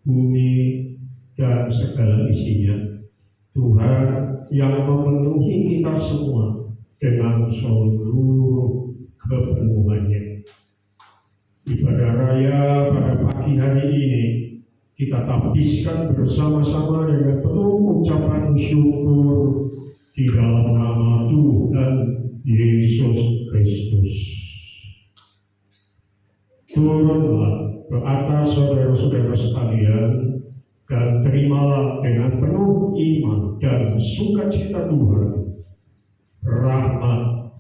bumi, dan segala isinya. Tuhan yang memenuhi kita semua dengan seluruh kepenuhannya. Ibadah raya pada pagi hari ini kita tapiskan bersama-sama dengan penuh ucapan syukur di dalam nama Tuhan Yesus Kristus. Turunlah ke atas saudara-saudara sekalian dan terimalah dengan penuh iman dan sukacita Tuhan rahmat,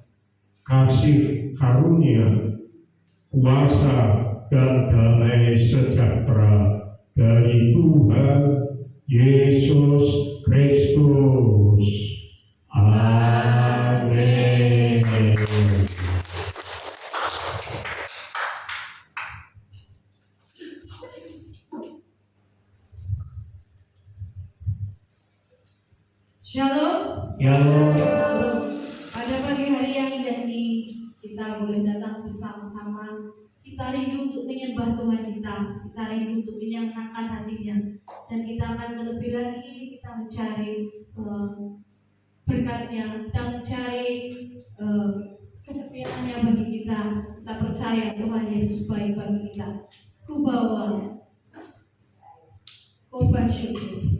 kasih karunia, kuasa dan damai sejahtera dari Tuhan Yesus Kristus. Amin. Shalom. Shalom. Pada pagi hari yang indah ini kita boleh datang bersama-sama. Kita rindu untuk menyembah Tuhan kita rindu untuk menyenangkan hatinya, dan kita akan lebih lagi kita mencari berkatnya, kita mencari kesetiaannya bagi kita. Kita percaya Tuhan Yesus baik bagi kita. Ku bawa korban syukur.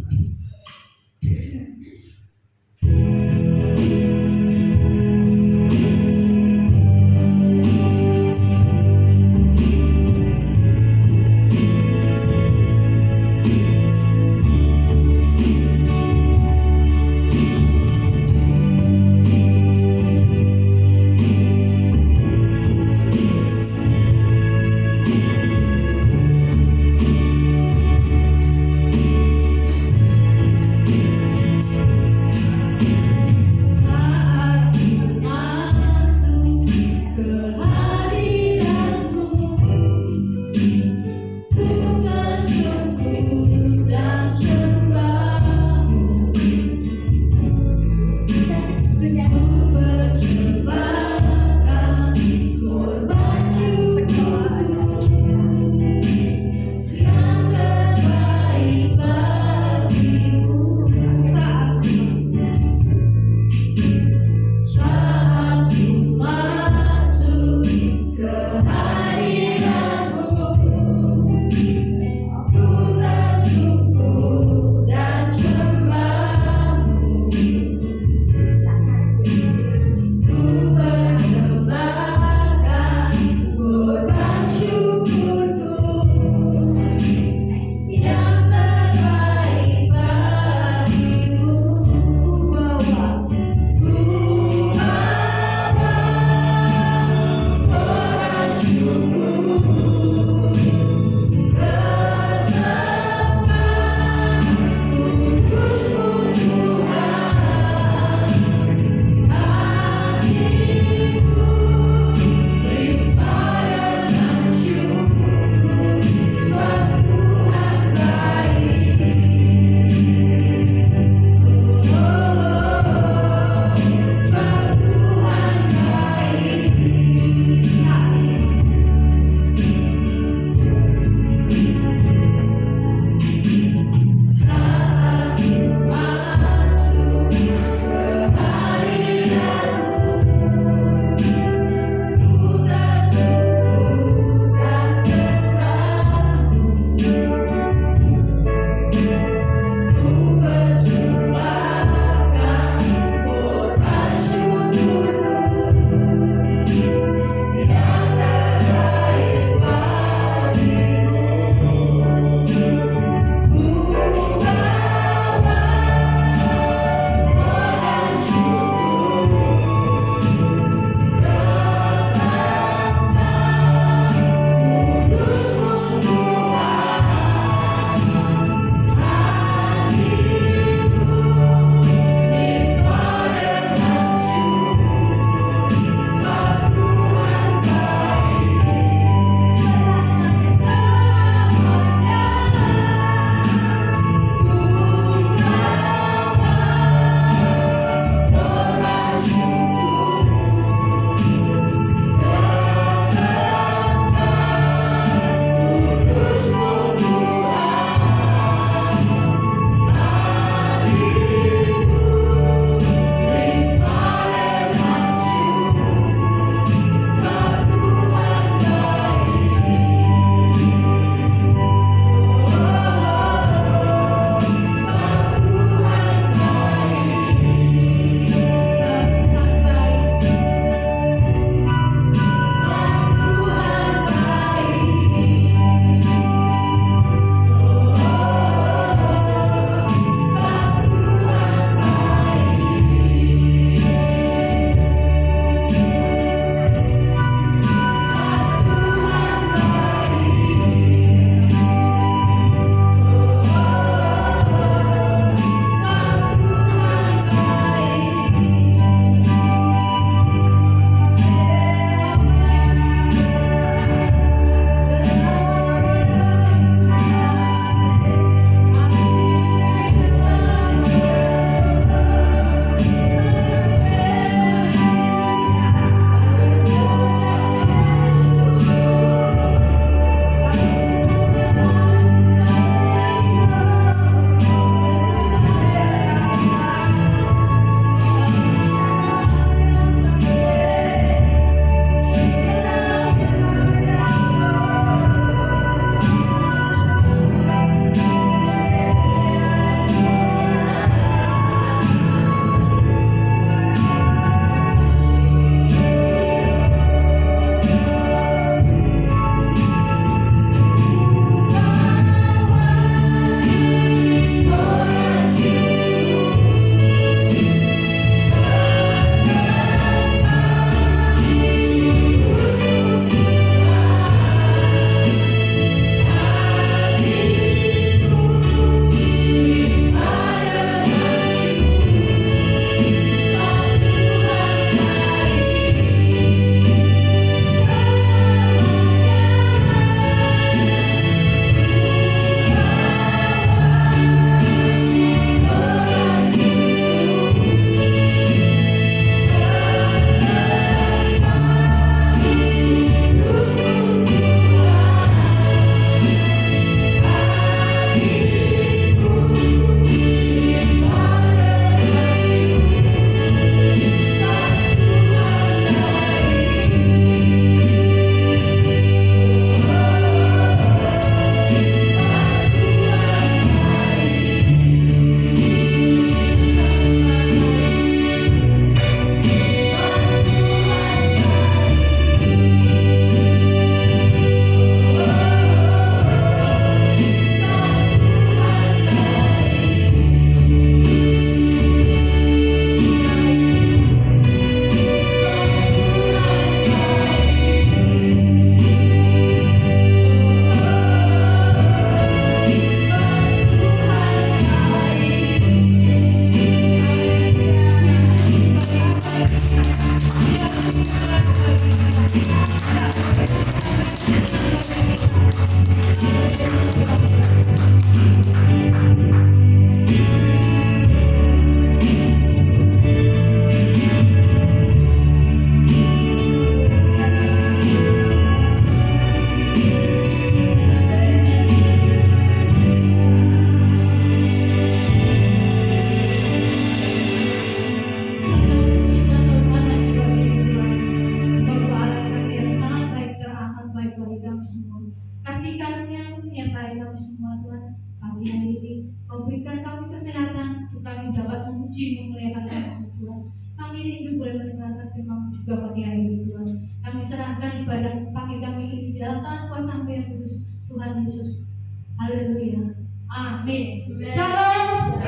Amin. Shalom.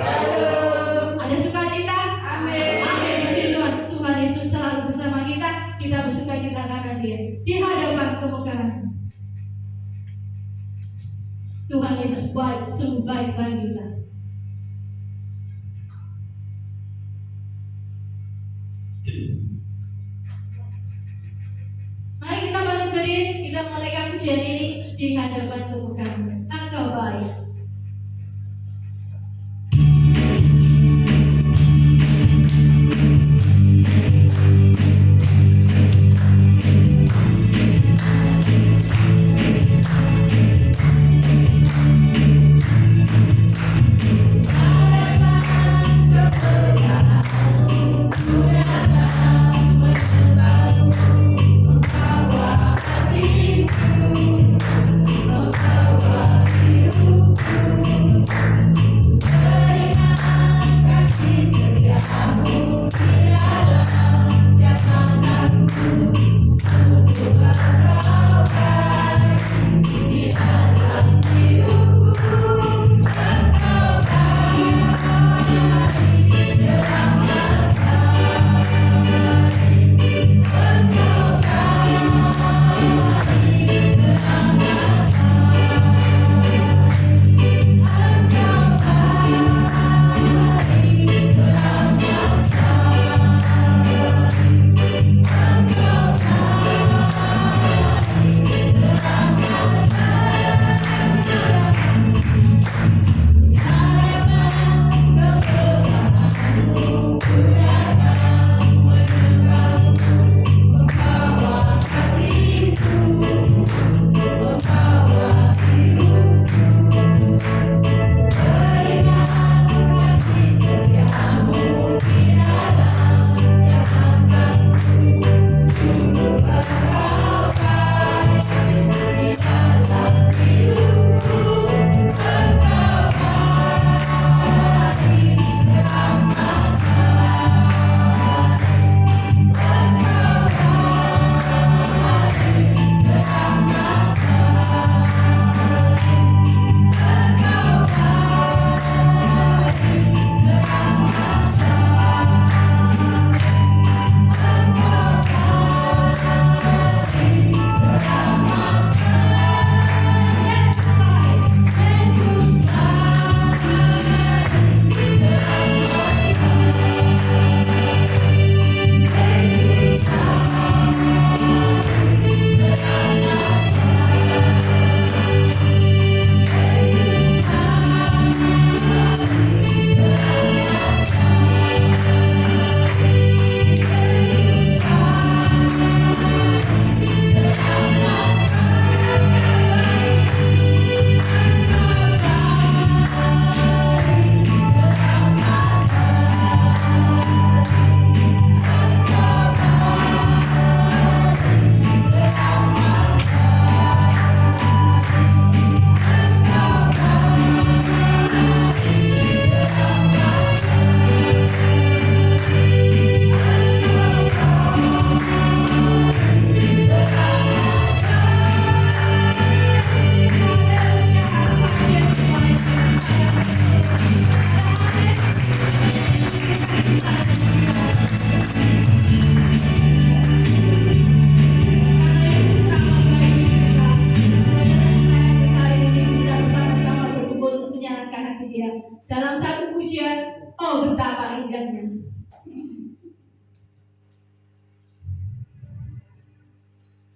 Ada sukacita? Amin. Amin. Puji Tuhan. Tuhan Yesus selalu bersama kita. Kita bersukacita karena Dia di hadapan kemegahan. Tuhan Yesus baik, sungguh baik bagi kita. Mari kita balik berdiri, kita menaikkan pujian ini di hadapan kemegahan. Engkau baik.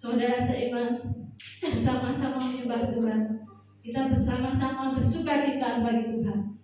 Saudara seiman, bersama-sama menyembah Tuhan. Kita bersama-sama bersukacita bagi Tuhan.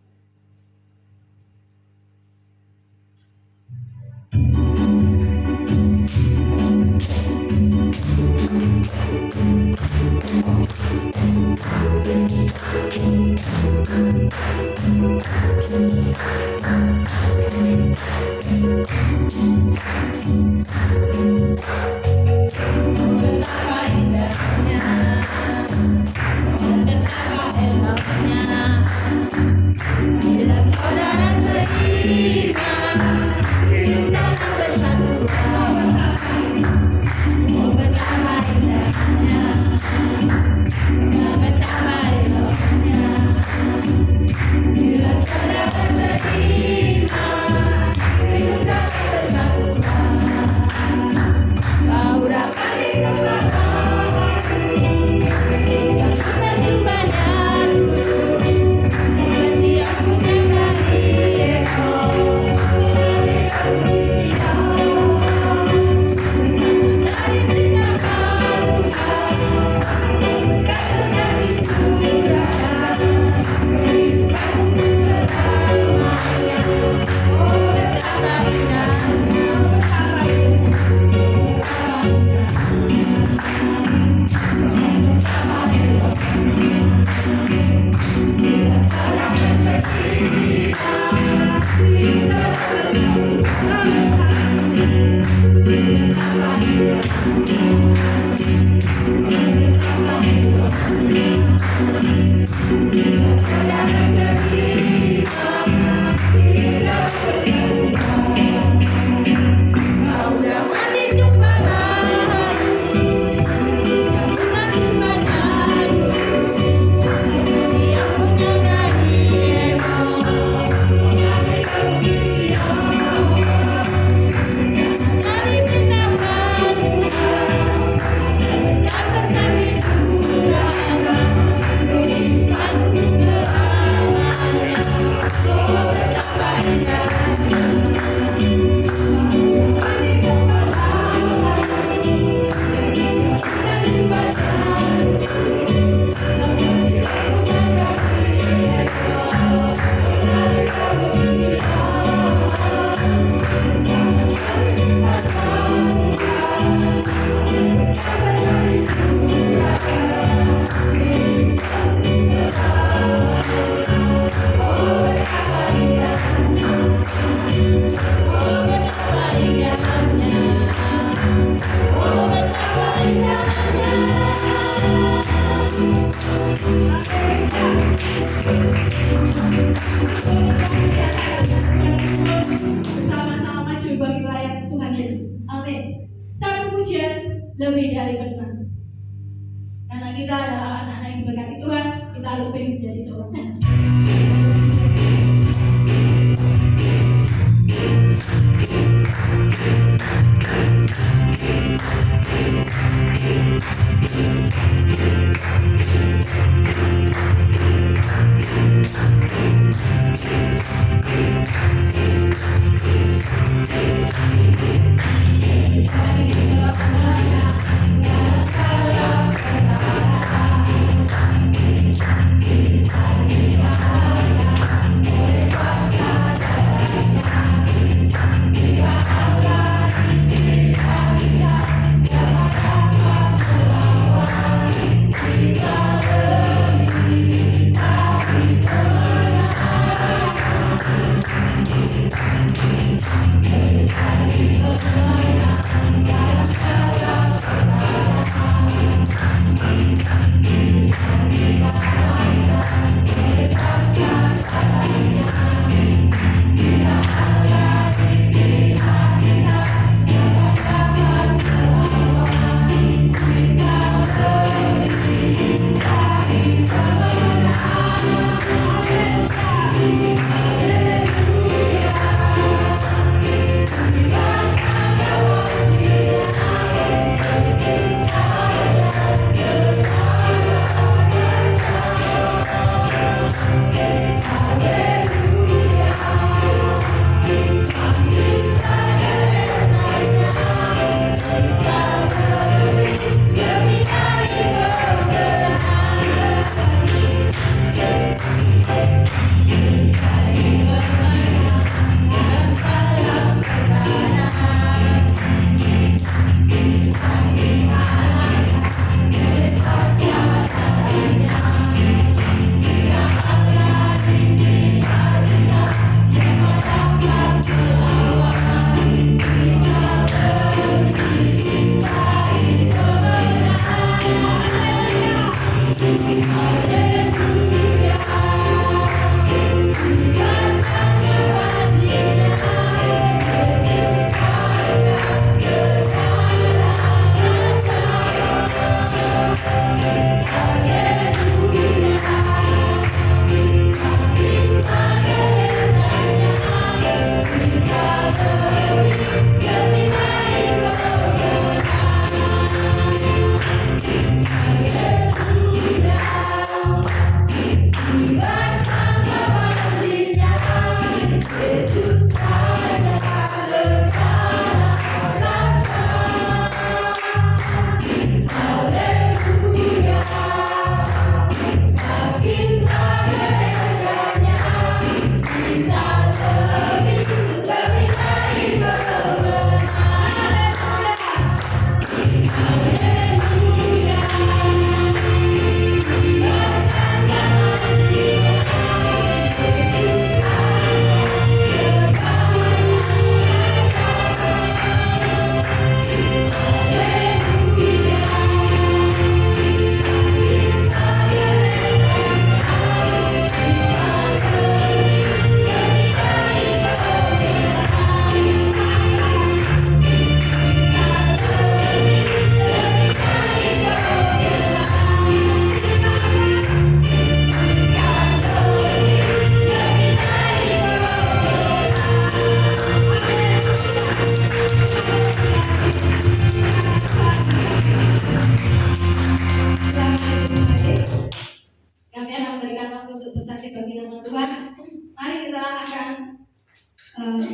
Bersama-sama maju bagi pelayan Tuhan Yesus. Amin. Satu pujian lebih dari benar. Karena kita adalah anak-anak yang diberkati Tuhan, kita lebih menjadi seorang anak.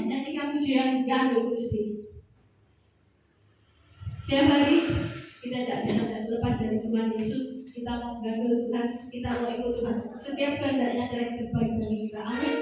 Nyanyikan pujian gantung Gusti. Setiap hari kita tidak bisa terlepas dari Tuhan Yesus. Kita mau gantung Tuhan, kita mau ikut Tuhan. Setiap kehendaknya adalah yang terbaik bagi kita. Amin.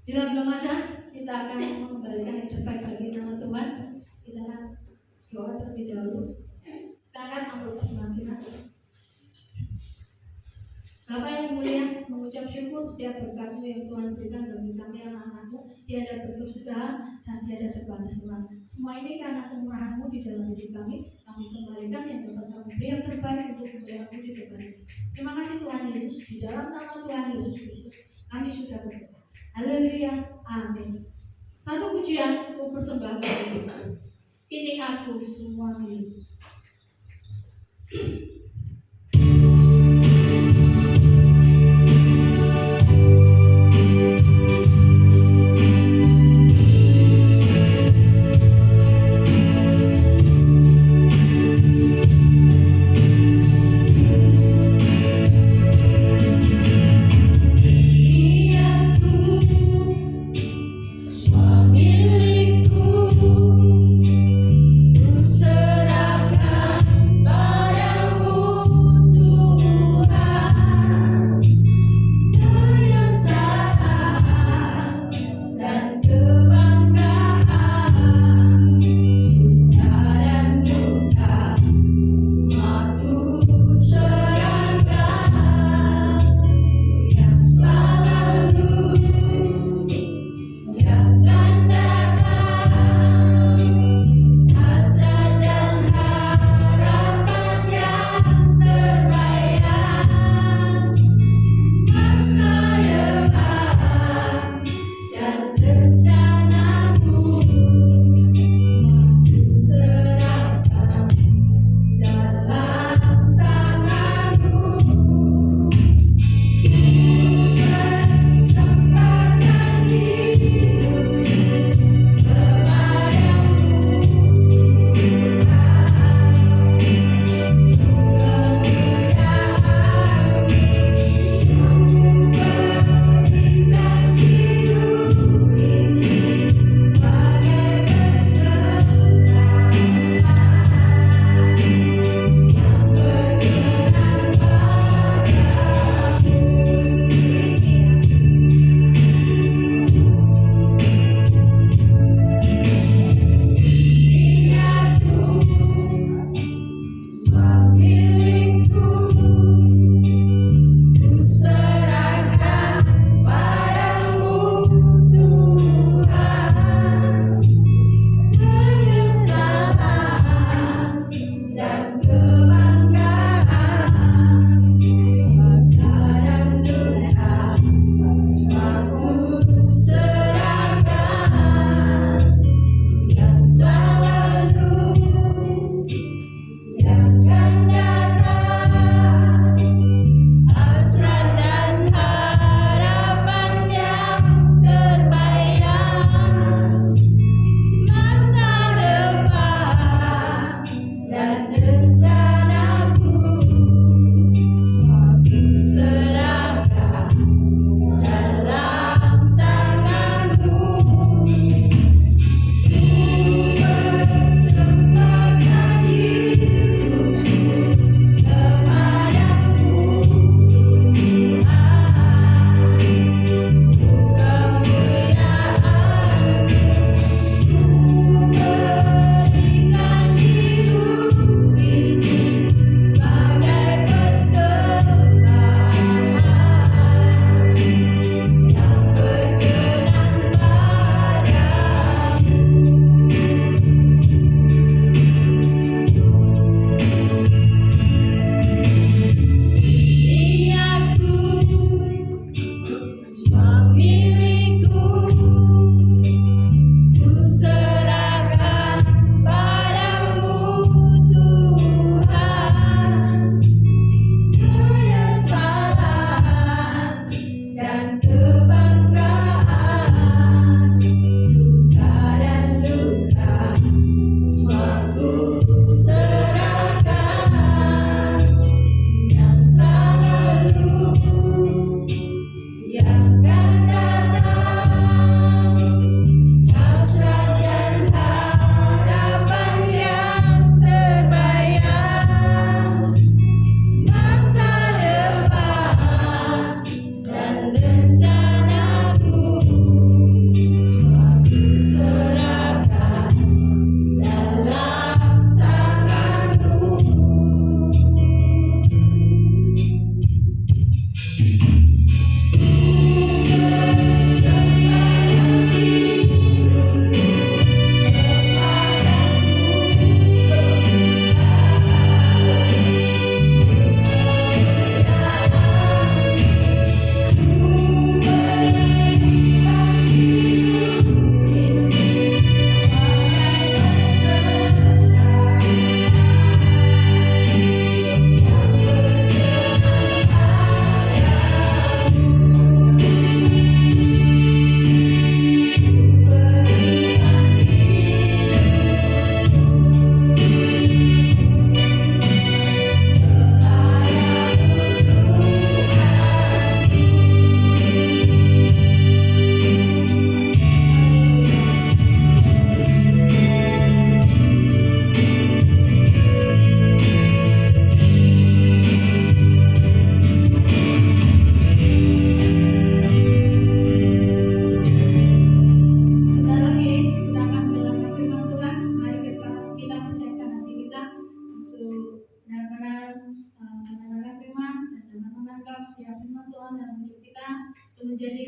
Bila belum ada, kita akan mengembalikan yang terbaik bagi nama Tuhan. Kita akan doa terlebih dahulu. Kita akan ambil persembahan kita. Bapa yang mulia, mengucap syukur setiap berkat-Mu yang Tuhan berikan bagi kami anak-anak-Mu. Tiada berkesudahan dan tiada terbatas Tuhan. Semua ini karena kemurahan-Mu di dalam hidup kami. Kami kembalikan yang dapat kami yang terbaik untuk kemuliaan-Mu di depan ini. Terima kasih Tuhan Yesus. Di dalam nama Tuhan Yesus Kristus kami sudah berdoa. Haleluya, amin. Satu pujian aku persembahkan. Ini aku semua milik. Serahkan padamu.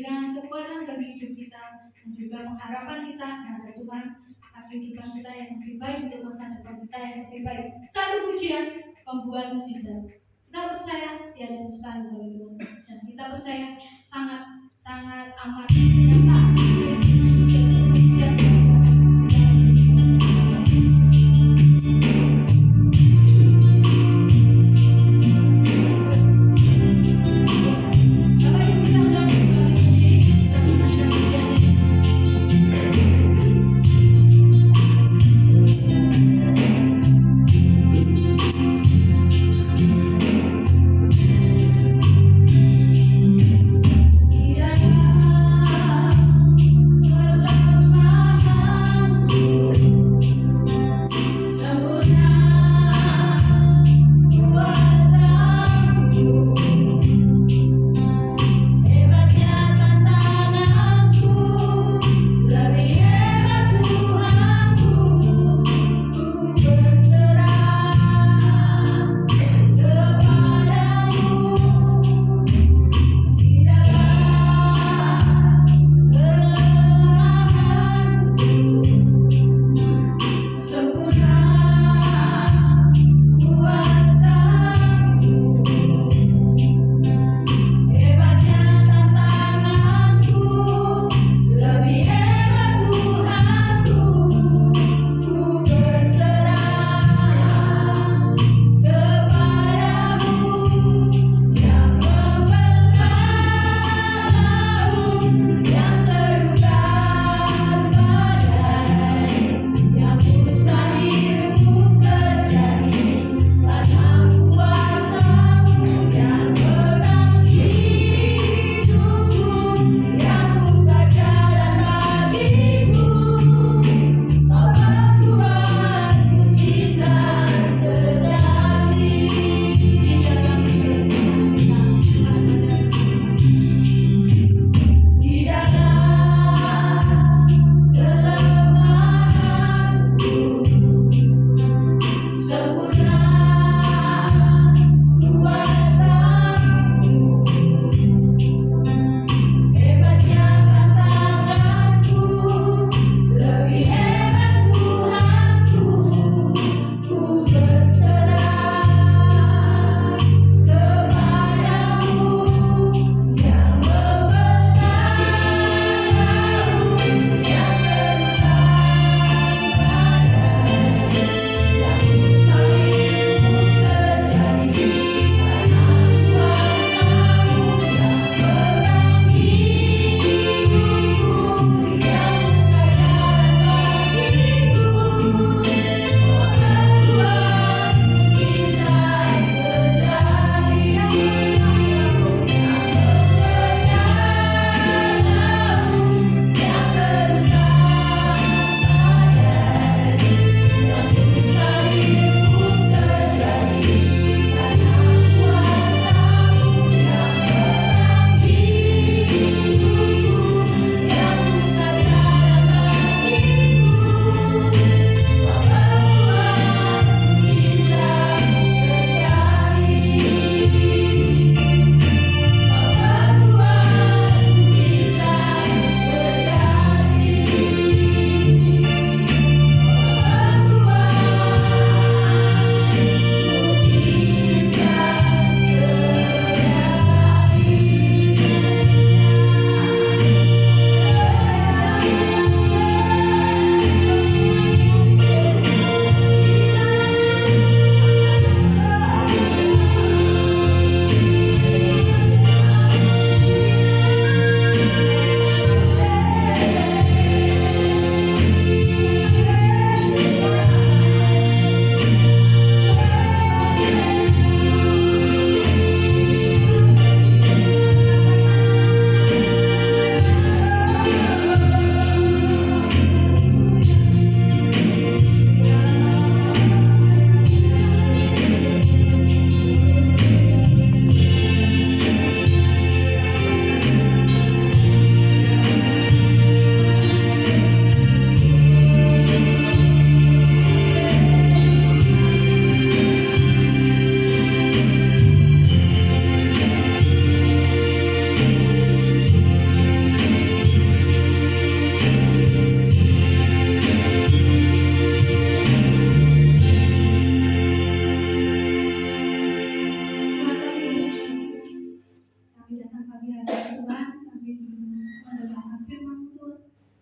dengan kekuatan bagi hidup kita dan juga pengharapan kita kepada Tuhan akan kehidupan kita yang lebih baik untuk masa depan kita yang lebih baik. Satu pujian pembuat mukjizat. Kita percaya tiada mustahil bagi Tuhan, dan kita percaya sangat amat nyata. Kiranya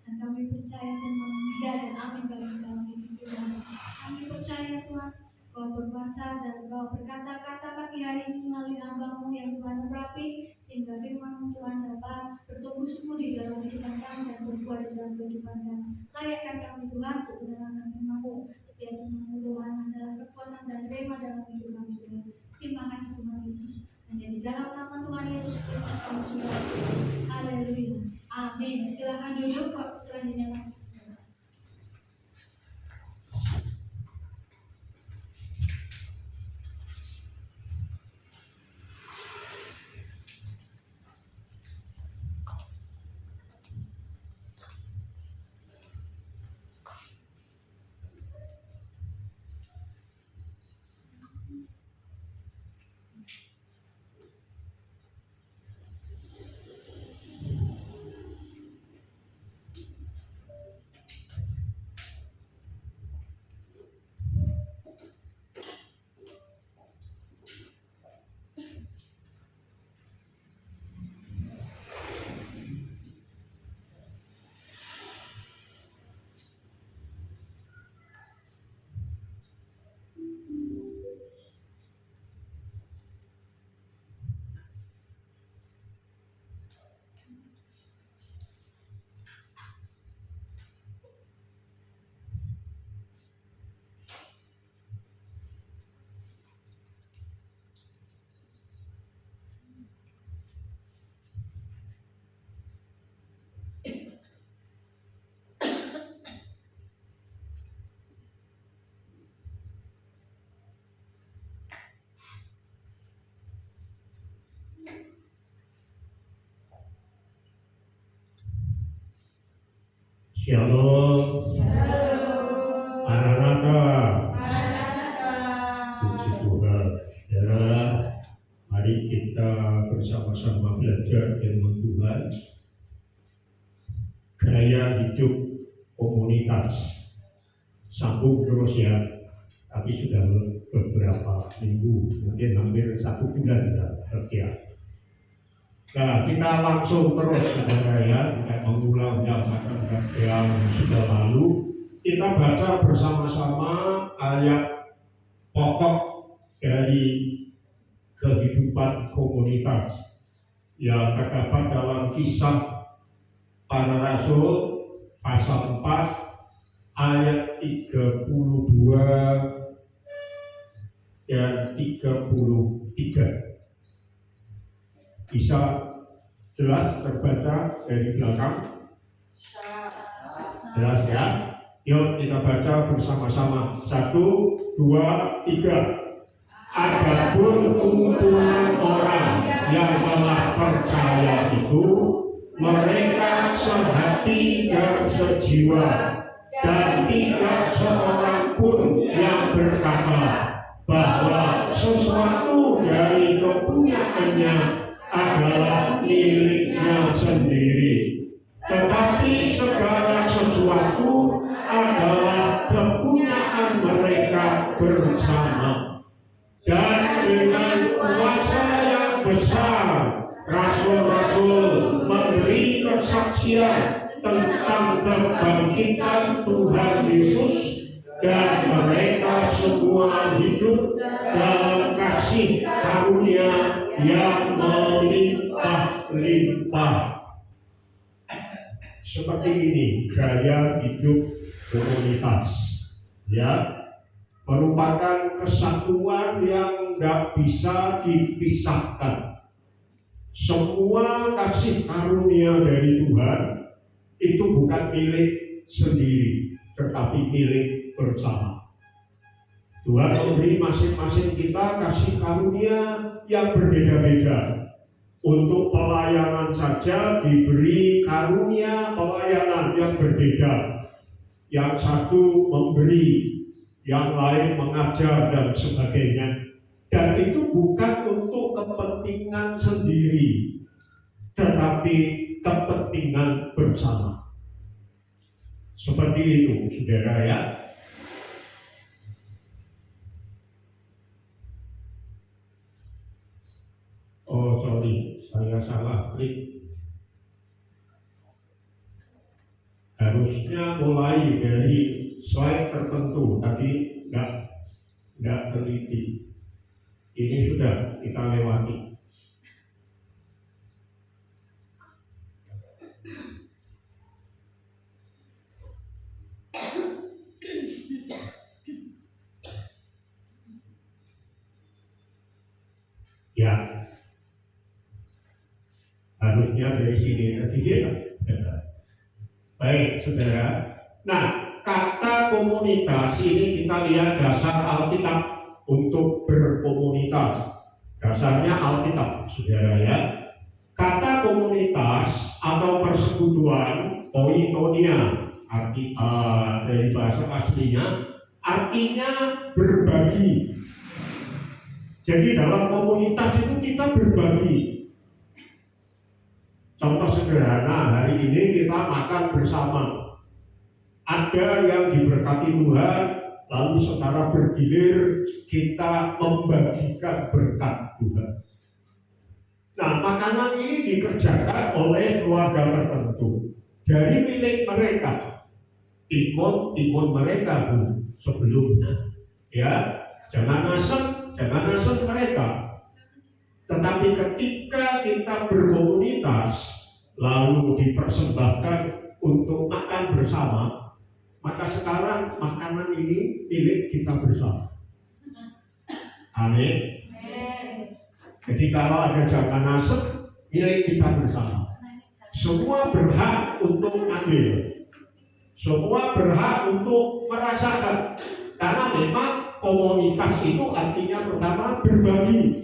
Dan kami percaya firman ya dan amin bagi dalam hidup Tuhan. Kami percaya Tuhan, Kau berkuasa dan Kau berkata-kata pagi hari ini melalui hamba-Mu yang Tuhan urapi, sehingga firman Tuhan dapat bertumbuh subur di dalam kehidupan kami dan berbuah di dalam kehidupan kami. Layakkan kami Tuhan untuk mendengarkan firman-Mu. Setiap firman-Mu Tuhan adalah kekuatan dan rema dalam hidup kami Tuhan. Terima kasih Tuhan Yesus. Hanya di dalam nama Tuhan Yesus Kristus kami sudah berdoa. Haleluya. Amin. Silakan duduk waktu selanjutnya lagi. Shalom. Maranatha. Puji Tuhan. Saudara, mari kita bersama-sama belajar firman Tuhan. Gaya hidup komunitas. Sambung terus ya. Tapi sudah beberapa minggu, mungkin hampir 1 bulan sudah kerja. Nah, kita langsung terus saudara ya, tidak mengulang yang sudah lalu. Kita baca bersama-sama ayat pokok dari kehidupan komunitas yang terdapat dalam Kisah Para Rasul pasal 4 ayat 32 dan 33. Bisa jelas terbaca dari belakang? Jelas ya? Yuk kita baca bersama-sama. 1, 2, 3. Adapun kumpulan orang yang telah percaya itu, mereka sehati dan sejiwa, dan tidak seorang pun yang berkata bahwa sesuatu dari kepunyaannya adalah miliknya sendiri, tetapi segala sesuatu adalah kepunyaan mereka bersama. Dan dengan kuasa yang besar, rasul-rasul memberi kesaksian tentang kebangkitan Tuhan Yesus, dan mereka semua hidup dalam kasih karunia yang melimpah-limpah. Seperti ini gaya hidup komunitas, ya, merupakan kesatuan yang tidak bisa dipisahkan. Semua kasih karunia dari Tuhan itu bukan milik sendiri, tetapi milik bersama. Tuhan memberi masing-masing kita kasih karunia yang berbeda-beda. Untuk pelayanan saja diberi karunia pelayanan yang berbeda. Yang satu memberi, yang lain mengajar dan sebagainya. Dan itu bukan untuk kepentingan sendiri, tetapi kepentingan bersama. Seperti itu, saudara ya. Oh sorry, saya salah klik. Harusnya mulai dari slide tertentu, tadi nggak teliti. Ini sudah kita lewati. Ya, harusnya dari sini nanti ya. Baik, saudara. Nah, kata komunitas ini kita lihat dasar Alkitab untuk berkomunitas. Dasarnya Alkitab, saudara ya. Kata komunitas atau persekutuan, koinonia, dari bahasa aslinya, artinya berbagi. Jadi dalam komunitas itu kita berbagi. Contoh sederhana, hari ini kita makan bersama. Ada yang diberkati Tuhan, lalu secara bergilir kita membagikan berkat Tuhan. Nah, makanan ini dikerjakan oleh keluarga tertentu dari milik mereka, timun mereka sebelumnya. Ya, jangan asal mereka. Tetapi ketika kita berkomunitas lalu dipersembahkan untuk makan bersama, maka sekarang makanan ini milik kita bersama. Amin. Jadi kalau ada jangan asap, milik kita bersama. Semua berhak untuk ambil. Semua berhak untuk merasakan. Karena memang komunitas itu artinya pertama berbagi.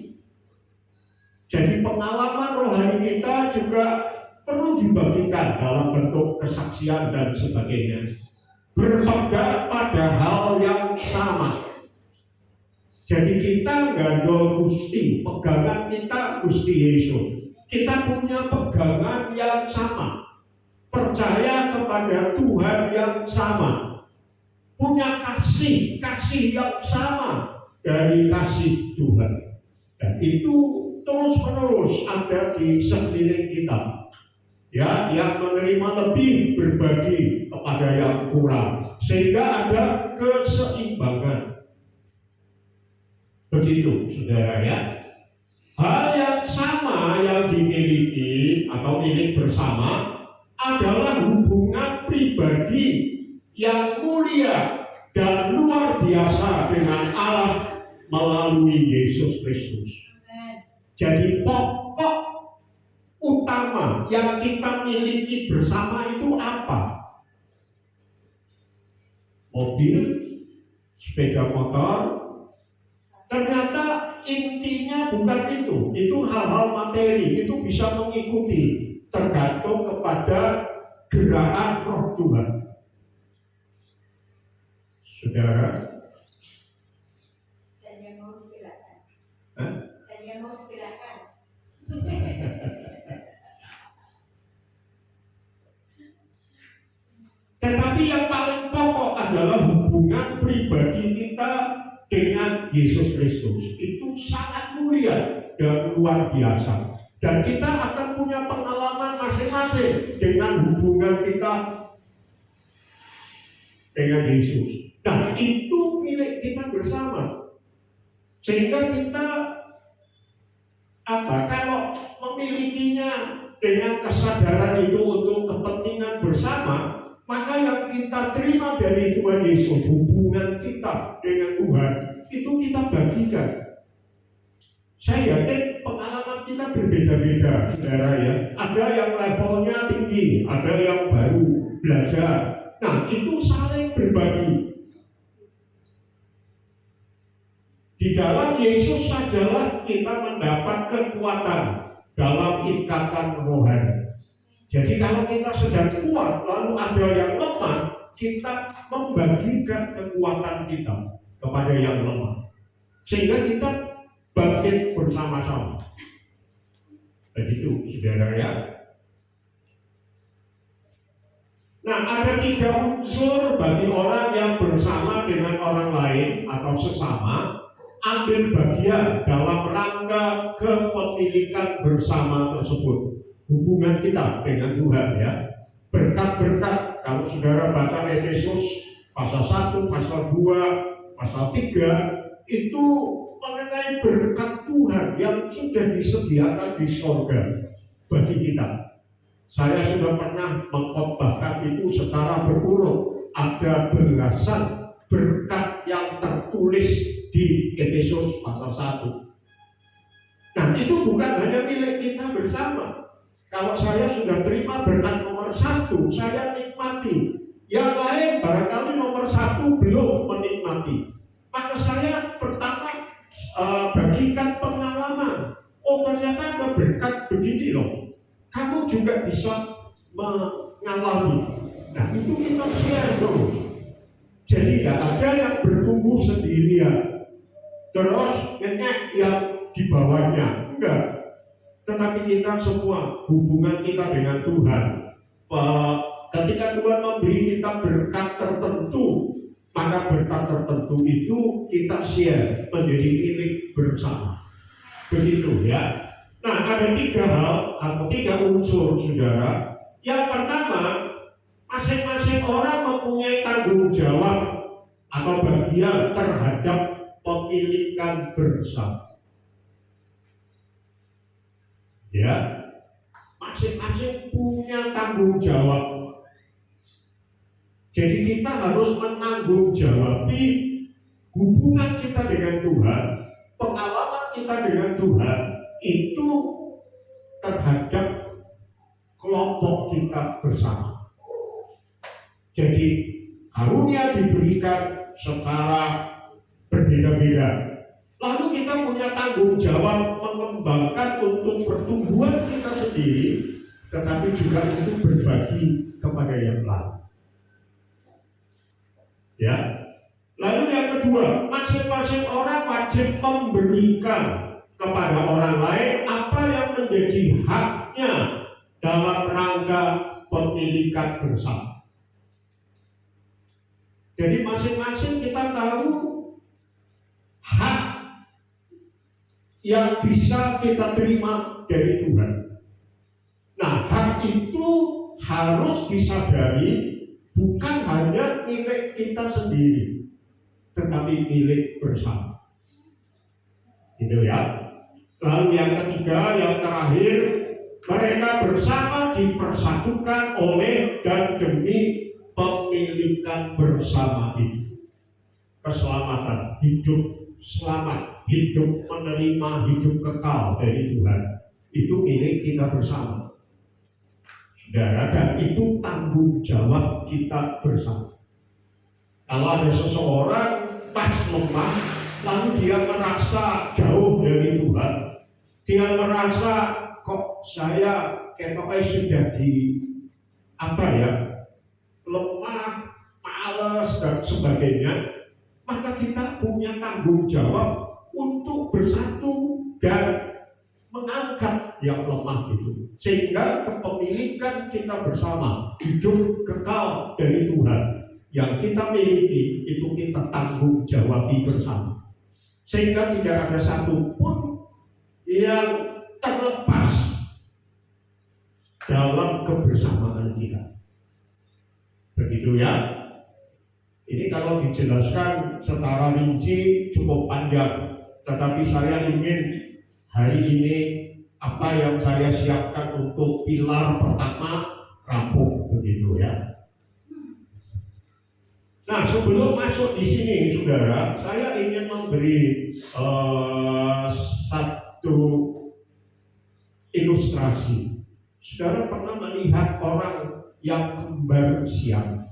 Jadi pengalaman rohani kita juga perlu dibagikan dalam bentuk kesaksian dan sebagainya. Berpegang pada hal yang sama. Jadi kita gandol Gusti, pegangan kita Gusti Yesus. Kita punya pegangan yang sama. Percaya kepada Tuhan yang sama. Punya kasih yang sama dari kasih Tuhan. Dan itu terus-menerus ada di sekeliling kita. Ya, yang menerima lebih berbagi kepada yang kurang, sehingga ada keseimbangan. Begitu, saudara ya. Hal yang sama yang dimiliki atau milik bersama adalah hubungan pribadi yang mulia dan luar biasa dengan Allah melalui Yesus Kristus. Jadi pokok utama yang kita miliki bersama itu apa? Mobil, sepeda motor. Ternyata intinya bukan itu. Itu hal-hal materi, itu bisa mengikuti tergantung kepada gerakan Roh Tuhan. Saudara, dan yang mau digerakkan. Hah? Dan yang mau digerakkan. Tetapi yang paling pokok adalah hubungan pribadi kita dengan Yesus Kristus. Itu sangat mulia dan luar biasa. Dan kita akan punya pengalaman masing-masing dengan hubungan kita dengan Yesus. Dan itu milik kita bersama. Sehingga kita kalau memilikinya dengan kesadaran itu untuk kepentingan bersama, maka yang kita terima dari Tuhan Yesus, hubungan kita dengan Tuhan, itu kita bagikan. Saya yakin pengalaman kita berbeda-beda, saudara ya. Ada yang levelnya tinggi, ada yang baru belajar. Nah, itu saling berbagi. Di dalam Yesus sajalah kita mendapat kekuatan dalam ikatan rohani. Jadi kalau kita sedang kuat, lalu ada yang lemah, kita membagikan kekuatan kita kepada yang lemah. Sehingga kita bangkit bersama-sama. Begitu, saudara ya. Nah, ada 3 unsur bagi orang yang bersama dengan orang lain atau sesama, ambil bagian dalam rangka kepemilikan bersama tersebut. Hubungan kita dengan Tuhan ya. Berkat-berkat, kalau saudara baca Efesus pasal 1, pasal 2, pasal 3, itu mengenai berkat Tuhan yang sudah disediakan di surga bagi kita. Saya sudah pernah mengkhotbahkan itu secara berurut. Ada belasan berkat yang tertulis di Efesus pasal 1. Nah, itu bukan hanya milik kita bersama. Kalau saya sudah terima berkat nomor 1, saya nikmati. Yang lain barangkali nomor 1 belum menikmati. Maka saya pertama bagikan pengalaman. Oh, ternyata ada berkat begini loh. Kamu juga bisa mengalami. Nah, itu kita share dulu. Jadi tidak ada yang bertumbuh sendirian. Terus ngenyek yang di bawahnya. Enggak. Tetapi kita semua, hubungan kita dengan Tuhan. Ketika Tuhan memberi kita berkat tertentu, maka berkat tertentu itu kita share menjadi milik bersama. Begitu ya. Nah, ada 3 hal atau 3 unsur, saudara. Yang pertama, masing-masing orang mempunyai tanggung jawab atau bagian terhadap pemilikan bersama. Ya, masing-masing punya tanggung jawab. Jadi kita harus menanggung jawabi hubungan kita dengan Tuhan, pengalaman kita dengan Tuhan itu terhadap kelompok kita bersama. Jadi karunia diberikan secara berbeda-beda. Lalu kita punya tanggung jawab mengembangkan untuk pertumbuhan kita sendiri, tetapi juga untuk berbagi kepada yang lain. Ya. Lalu yang kedua, masing-masing orang wajib memberikan kepada orang lain apa yang menjadi haknya dalam rangka pemilikan bersama. Jadi masing-masing kita tahu hak yang bisa kita terima dari Tuhan. Nah, hak itu harus disadari bukan hanya milik kita sendiri, tetapi milik bersama. Itu ya. Lalu yang ketiga, yang terakhir, mereka bersama dipersatukan oleh dan demi pemilikan bersama itu. Keselamatan, hidup selamat, hidup menerima, hidup kekal dari Tuhan. Itu milik kita bersama. Saudara, dan itu tanggung jawab kita bersama. Kalau ada seseorang pas lemah, lalu dia merasa jauh dari Tuhan, dia merasa kok saya ketoknya sudah lemah, malas dan sebagainya, maka kita punya tanggung jawab untuk bersatu dan mengangkat yang lemah itu, sehingga kepemilikan kita bersama, hidup kekal dari Tuhan yang kita miliki itu kita tanggung jawabi bersama, sehingga tidak ada satupun yang terlepas dalam kebersamaan kita. Begitu ya. Ini kalau dijelaskan secara rinci cukup panjang, tetapi saya ingin hari ini apa yang saya siapkan untuk pilar pertama rampung, begitu ya. Nah, sebelum masuk di sini, saudara, saya ingin memberi satu ilustrasi. Saudara pernah melihat orang yang kembar siam?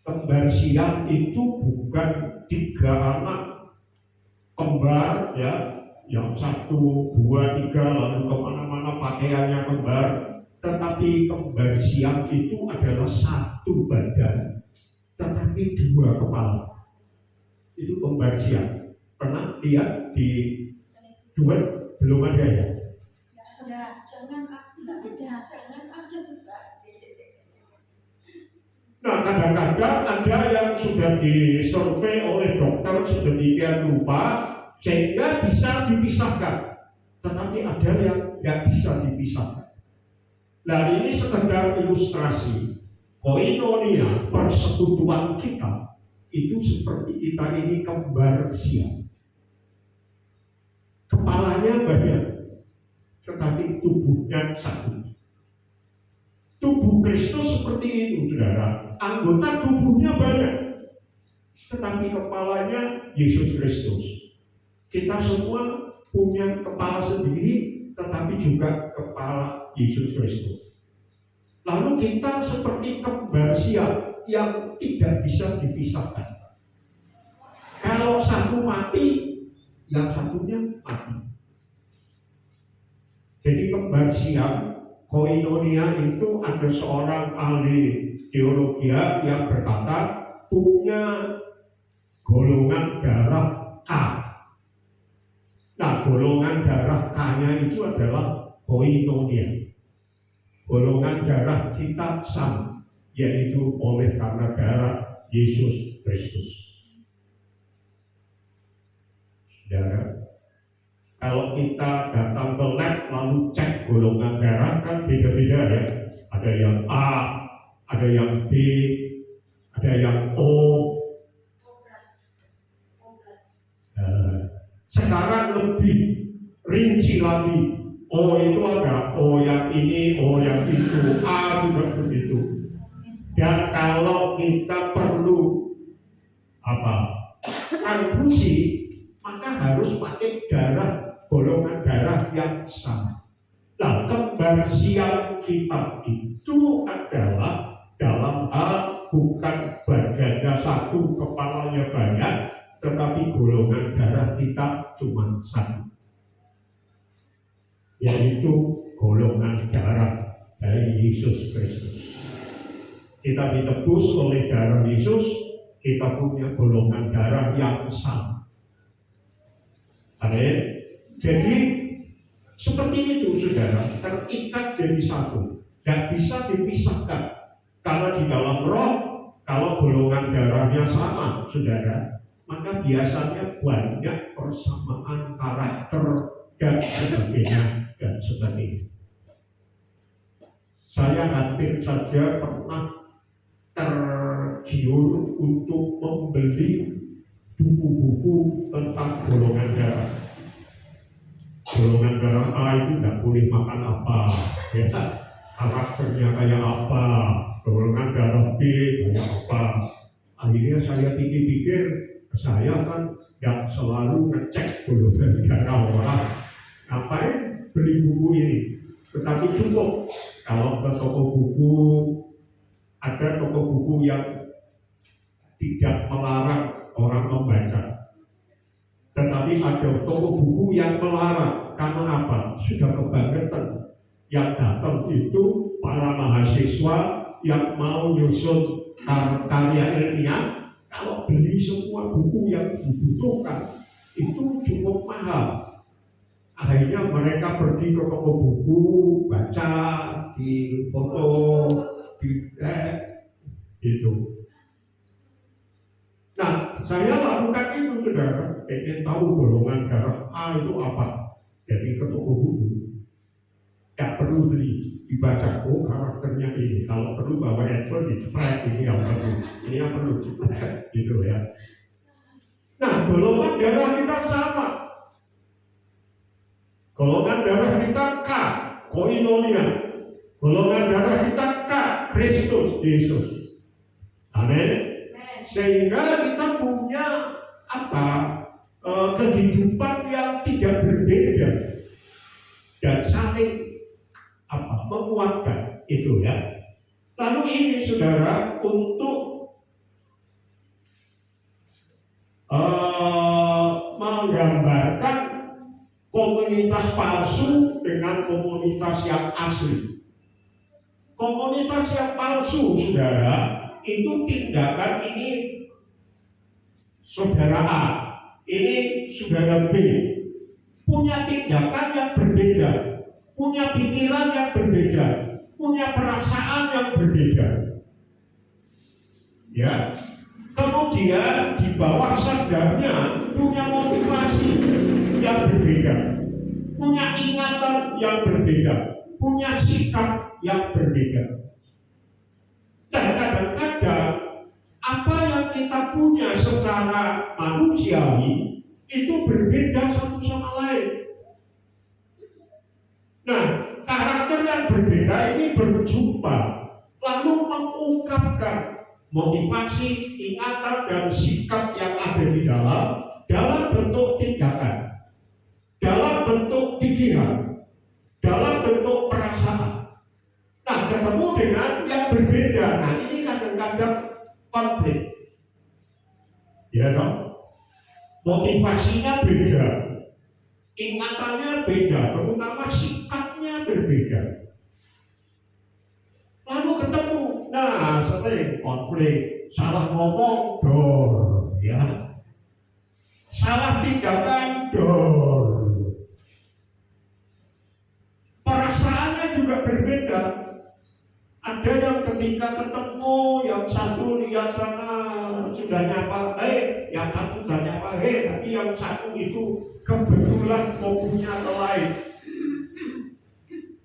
Kembar siam itu bukan 3 anak kembar ya, yang 1, 2, 3 lalu kemana-mana pakaiannya kembar, tetapi kembar siam itu adalah 1 badan, tetapi 2 kepala. Itu kembar siam. Pernah lihat di duet? Belum ada ya? Jangan ada besar. Nah, kadang-kadang ada yang sudah disurvei oleh dokter sedemikian rupa sehingga bisa dipisahkan, tetapi ada yang nggak bisa dipisahkan. Nah, ini sekedar ilustrasi. Koinonia, persekutuan kita, itu seperti kita ini kembar siam. Kepalanya banyak, tetapi tubuhnya satu. Tubuh Kristus seperti itu, saudara. Anggota tubuhnya banyak, tetapi kepalanya Yesus Kristus. Kita semua punya kepala sendiri, tetapi juga kepala Yesus Kristus. Lalu kita seperti kembar siam yang tidak bisa dipisahkan. Kalau satu mati, yang satunya mati. Jadi kembar siam, koinonia itu ada seorang ahli teologi yang berkata punya golongan darah K. Nah, golongan darah K-nya itu adalah koinonia. Golongan darah kita sama, yaitu oleh karena darah Yesus Kristus. Saudara, kalau kita datang ke lab lalu cek golongan darah kan beda-beda ya. Ada yang A, ada yang B, ada yang O. Sekarang lebih rinci lagi. O itu ada O yang ini, O yang itu, A juga begitu. Dan kalau kita perlu transfusi, maka harus pakai golongan darah yang sama. Nah, kembar siam kita itu adalah dalam hal bukan badannya satu, kepalanya banyak, tetapi golongan darah kita cuma satu, yaitu golongan darah dari Yesus Kristus. Kita ditebus oleh darah Yesus, kita punya golongan darah yang sama. Amin. Jadi seperti itu, saudara, terikat jadi satu, tidak bisa dipisahkan. Karena di dalam roh, kalau golongan darahnya sama, saudara, maka biasanya banyak persamaan karakter dan sebagainya dan sebagainya. Saya hampir saja pernah tergiur untuk membeli buku-buku tentang golongan darah. Golongan darah A itu tidak boleh makan apa, ya, karakternya kayak apa, golongan darah B kayak apa. Akhirnya saya pikir-pikir, saya kan tidak selalu ngecek golongan darah orang. Ngapain beli buku ini? Tetapi cukup kalau ke toko buku, ada toko buku yang tidak melarang orang membaca. Tetapi ada toko buku yang melarang. Karena apa? Sudah kebangetan. Yang datang itu para mahasiswa yang mau nyusun karya ilmiah. Kalau beli semua buku yang dibutuhkan itu cukup mahal. Akhirnya mereka pergi ke toko buku, baca, di foto, di itu. Nah, saya lakukan itu, saudara. Ingin tahu golongan darah A itu apa? Jadi ke toko buku. Tidak perlu beli, dibaca. Oh, karakternya ini. Kalau perlu bawa handphone, dicepret. Ini yang perlu. Ini yang perlu cepret, gitu ya. Nah, golongan darah kita sama. Golongan darah kita K, koinonia. Golongan darah kita K, Kristus Yesus. Amin. Sehingga kita punya kehidupan yang tidak berbeda dan saling menguatkan itu ya. Lalu ini, saudara, untuk menggambarkan komunitas palsu dengan komunitas yang asli. Komunitas yang palsu, saudara, itu tindakan ini saudara A, ini saudara B, punya tindakan yang berbeda, punya pikiran yang berbeda, punya perasaan yang berbeda. Ya, kemudian di bawah sadarnya punya motivasi yang berbeda, punya ingatan yang berbeda, punya sikap yang berbeda. Dan kita punya secara manusiawi itu berbeda satu sama lain. Nah, karakter yang berbeda ini berjumpa lalu mengungkapkan motivasi, ingatan, dan sikap yang ada di dalam bentuk tindakan, dalam bentuk pikiran, dalam bentuk perasaan. Nah, ketemu dengan yang berbeda. Nah, ini kadang-kadang konflik. Ya dong? Motivasinya beda, ingatannya beda, terutama sikapnya berbeda. Lalu ketemu, nah sering konflik, salah ngomong, dor, ya, salah tindakan, dor. Perasaannya juga berbeda. Ada yang ketika ketemu, yang satu lihat sana sudah nyapa, yang satu sudah nyapa, tapi yang satu itu kebetulan fokusnya ke lain.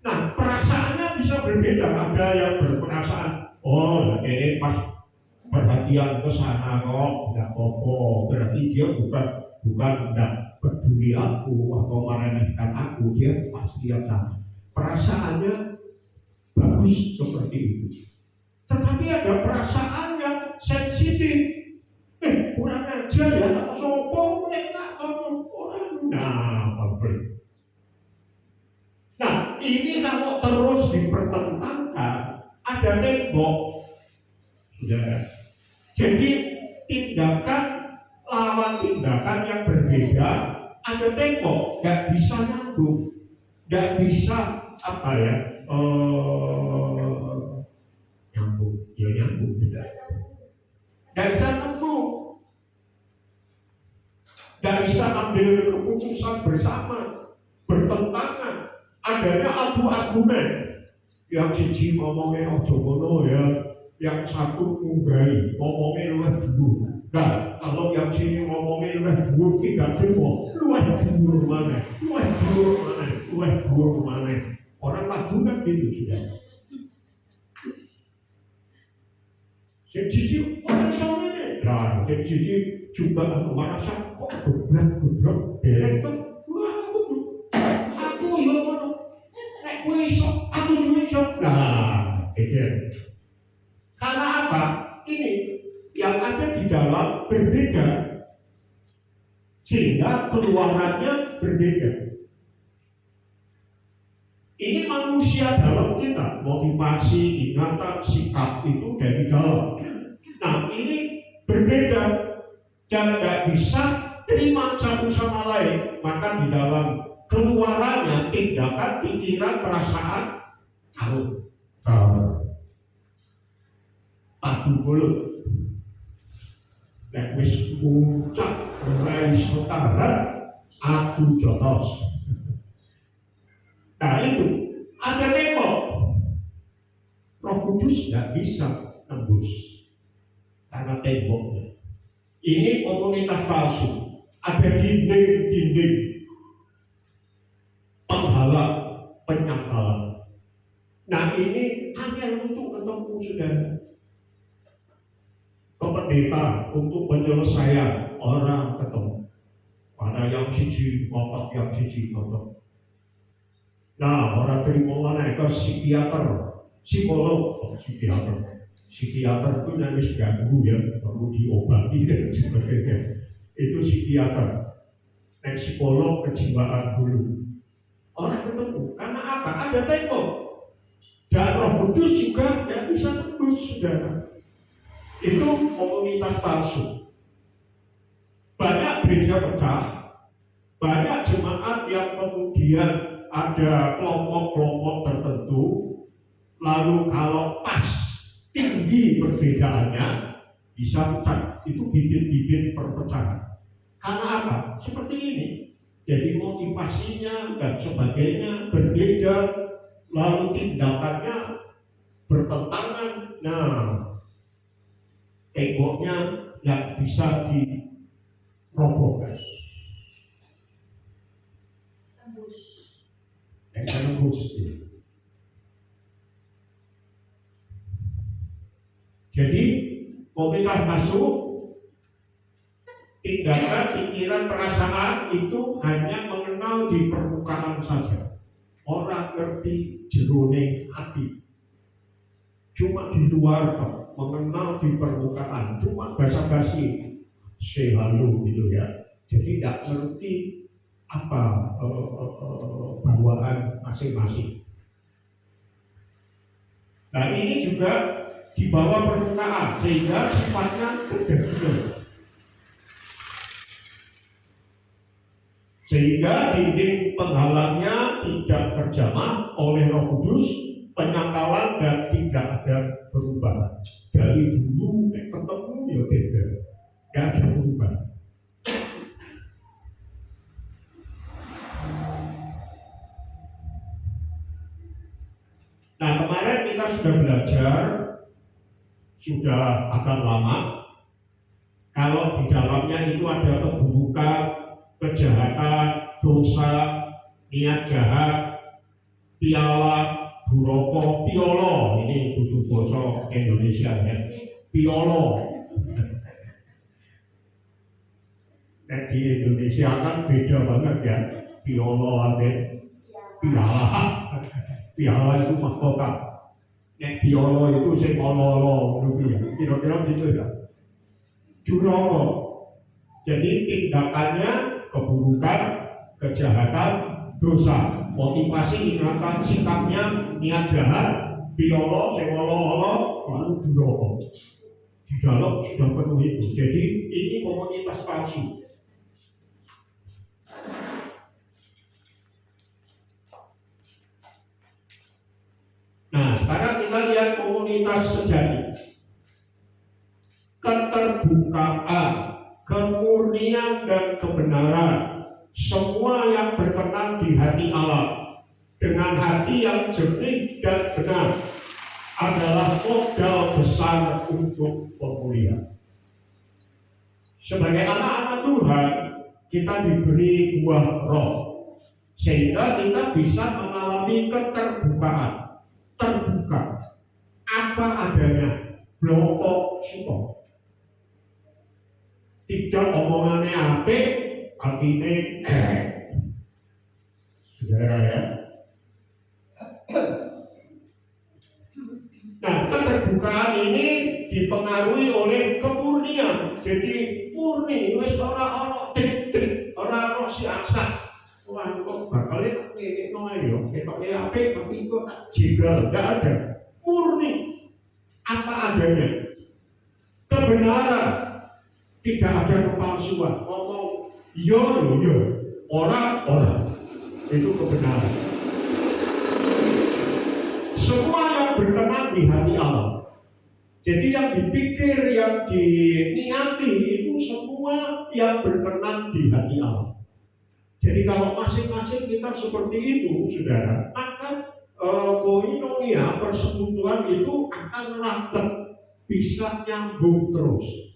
Nah, perasaannya bisa berbeda. Ada yang berperasaan, oh ini pas perhatian ke sana kok, tidak apa-apa. Berarti dia bukan tidak peduli aku atau meremehkan aku, dia pasti akan perasaannya bagus seperti itu. Tetapi ada perasaan yang sensitif. Kurang ajar ya, sopo mereka orang. Nah, konflik. Nah, ini kalau terus dipertentangkan, ada tembok. Sudah. Jadi tindakan lawan tindakan yang berbeda, ada tembok, nggak bisa nyambung, nggak bisa apa ya? Nyambung tidak. Nggak bisa nemu, nggak bisa ambil keputusan bersama, bertentangan. Adanya adu argumen. Yang siji ngomongnya ojo ngono ya, yang satu ngunggahi ngomongnya luwih dhuwur. Nah, kalau yang sini ngomongnya luwih dhuwur ki gak demo, luwih dhuwur mana? Orang padu kan gitu sudah. Yang siji orang sama ini. Nah, yang siji juga merasa kok geblak derek tuh. Aku ya ngono. Nek kowe iso, aku juga iso. Nah, pikir. Karena apa? Ini yang ada di dalam berbeda, sehingga keluarannya berbeda. Ini manusia dalam kita, motivasi, ingatan, sikap itu dari dalam. Nah, ini berbeda dan tidak bisa terima satu sama lain. Maka di dalam keluarannya tindakan, pikiran, perasaan, kalau padu mulut, nek wis ngucap rai setaran, adu jotos. Nah itu ada tembok. Roh Kudus nggak bisa tembus karena temboknya. Ini komunitas palsu. Ada dinding penghalang, penyangkalan. Nah ini hanya untuk ketemu saudara. Pendeta untuk penyelesaian orang ketemu. Mana yang siji ngotot, yang siji ngotot. Nah, orang terima mana ke psikiater, psikolog, psikiater itu nanti ganggu ya, perlu diobati dan sebagainya. Itu psikiater. Dan psikolog kejiwaan dulu. Orang ketemu, karena apa? Ada tembok. Dan Roh Kudus juga yang bisa tembus, saudara. Itu komunitas palsu. Banyak gereja pecah, banyak jemaat yang kemudian ada kelompok-kelompok tertentu, lalu kalau pas tinggi perbedaannya bisa pecah. Itu bibit-bibit perpecahan. Karena apa? Seperti ini. Jadi motivasinya dan sebagainya berbeda, lalu tindakannya bertentangan. Nah, temboknya yang bisa dirobohkan. Tembus. Jadi komunitas masuk, tindakan, pikiran, perasaan itu hanya mengenal di permukaan saja. Orang ngerti jerone hati. Cuma di luar mengenal di permukaan, cuma basa-basi, say hello gitu ya. Jadi tidak ngerti apa bawaan masing-masing. Nah ini juga di bawah permukaan sehingga sifatnya kedagian. Sehingga dinding penghalangnya tidak terjamah oleh Roh Kudus, penyangkalan dan tidak ada perubahan. Dari dulu ketemu ya beda, tidak ada perubahan. Nah kemarin kita sudah belajar, sudah agak lama, kalau di dalamnya itu ada keburukan, kejahatan, dosa, niat jahat, piala, buroko, piolo, ini butuh bahasa Indonesia ya, piolo. Nah, di Indonesia kan beda banget ya, piolo ada piala, piala itu mahkota. Nek piolo itu sing ololo, kira-kira gitu ya. Juroko, jadi tindakannya keburukan, kejahatan, dosa, motivasi, ingatan, sikapnya, niat jahat, piolo, sewolo-olo, lalu duroko. Di dalam sudah penuh itu. Jadi ini komunitas palsu. Nah, sekarang kita lihat komunitas sejati. Keterbukaan, kemurnian dan kebenaran, semua yang berkenan di hati Allah dengan hati yang jernih dan benar adalah modal besar untuk pemulihan. Sebagai anak-anak Tuhan, kita diberi buah roh sehingga kita bisa mengalami keterbukaan, terbuka apa adanya, blokok suko. Tidak omongannya apik, artinya saudara ya. Nah, keterbukaan ini dipengaruhi oleh kemurnian. Jadi murni, wis ora ono trik-trik, ora ono siasat. Wah, kok bakal ngene noe yo, ketoke apik tapi kok jegal, enggak ada. Murni apa adanya. Kebenaran, tidak ada kepalsuan. Ngomong yo, orang itu kebenaran. Semua yang berkenan di hati Allah. Jadi yang dipikir, yang diniati itu semua yang berkenan di hati Allah. Jadi kalau masing-masing kita seperti itu, saudara, maka koinonia, persekutuan itu akan langgeng, bisa nyambung terus.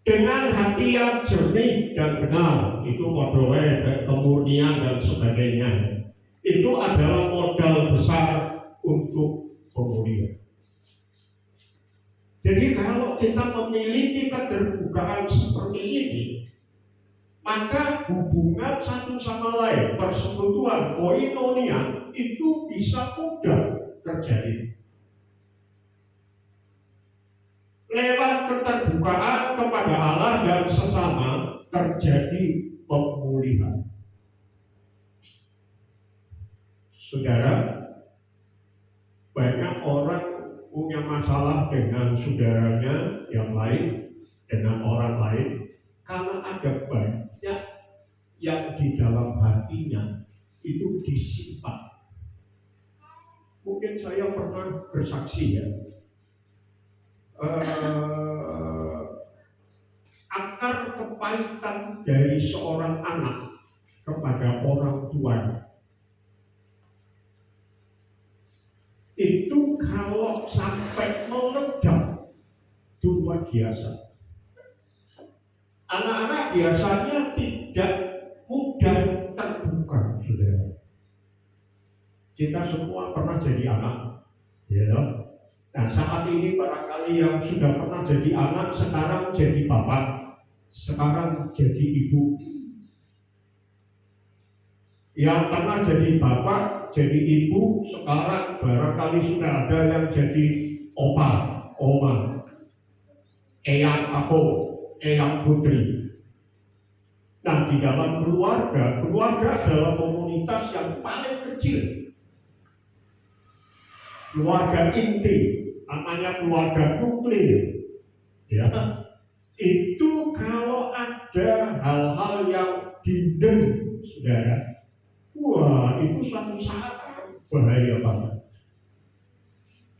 Dengan hati yang jernih dan benar, itu modalnya kemurnian dan sebagainya. Itu adalah modal besar untuk pemulihan. Jadi kalau kita memiliki keterbukaan seperti ini, maka hubungan satu sama lain, persekutuan, koinonia, itu bisa mudah terjadi. Lewat keterbukaan kepada Allah dan sesama terjadi pemulihan. Saudara, banyak orang punya masalah dengan saudaranya yang lain, dengan orang lain, karena ada banyak yang di dalam hatinya itu disimpan. Mungkin saya pernah bersaksi ya, akar kepahitan dari seorang anak kepada orang tuanya itu kalau sampai meledak itu luar biasa. Anak-anak biasanya tidak mudah terbuka, saudara. Kita semua pernah jadi anak, ya toh? Nah saat ini barangkali yang sudah pernah jadi anak sekarang jadi bapak, sekarang jadi ibu. Yang pernah jadi bapak, jadi ibu, sekarang barangkali sudah ada yang jadi opa, oma, eyang aku, eyang putri. Nah, di dalam keluarga, keluarga adalah komunitas yang paling kecil. Keluarga inti, namanya keluarga nuklir. Ya, itu kalau ada hal-hal yang dindeng, saudara, wah, itu suatu saat bahaya banget.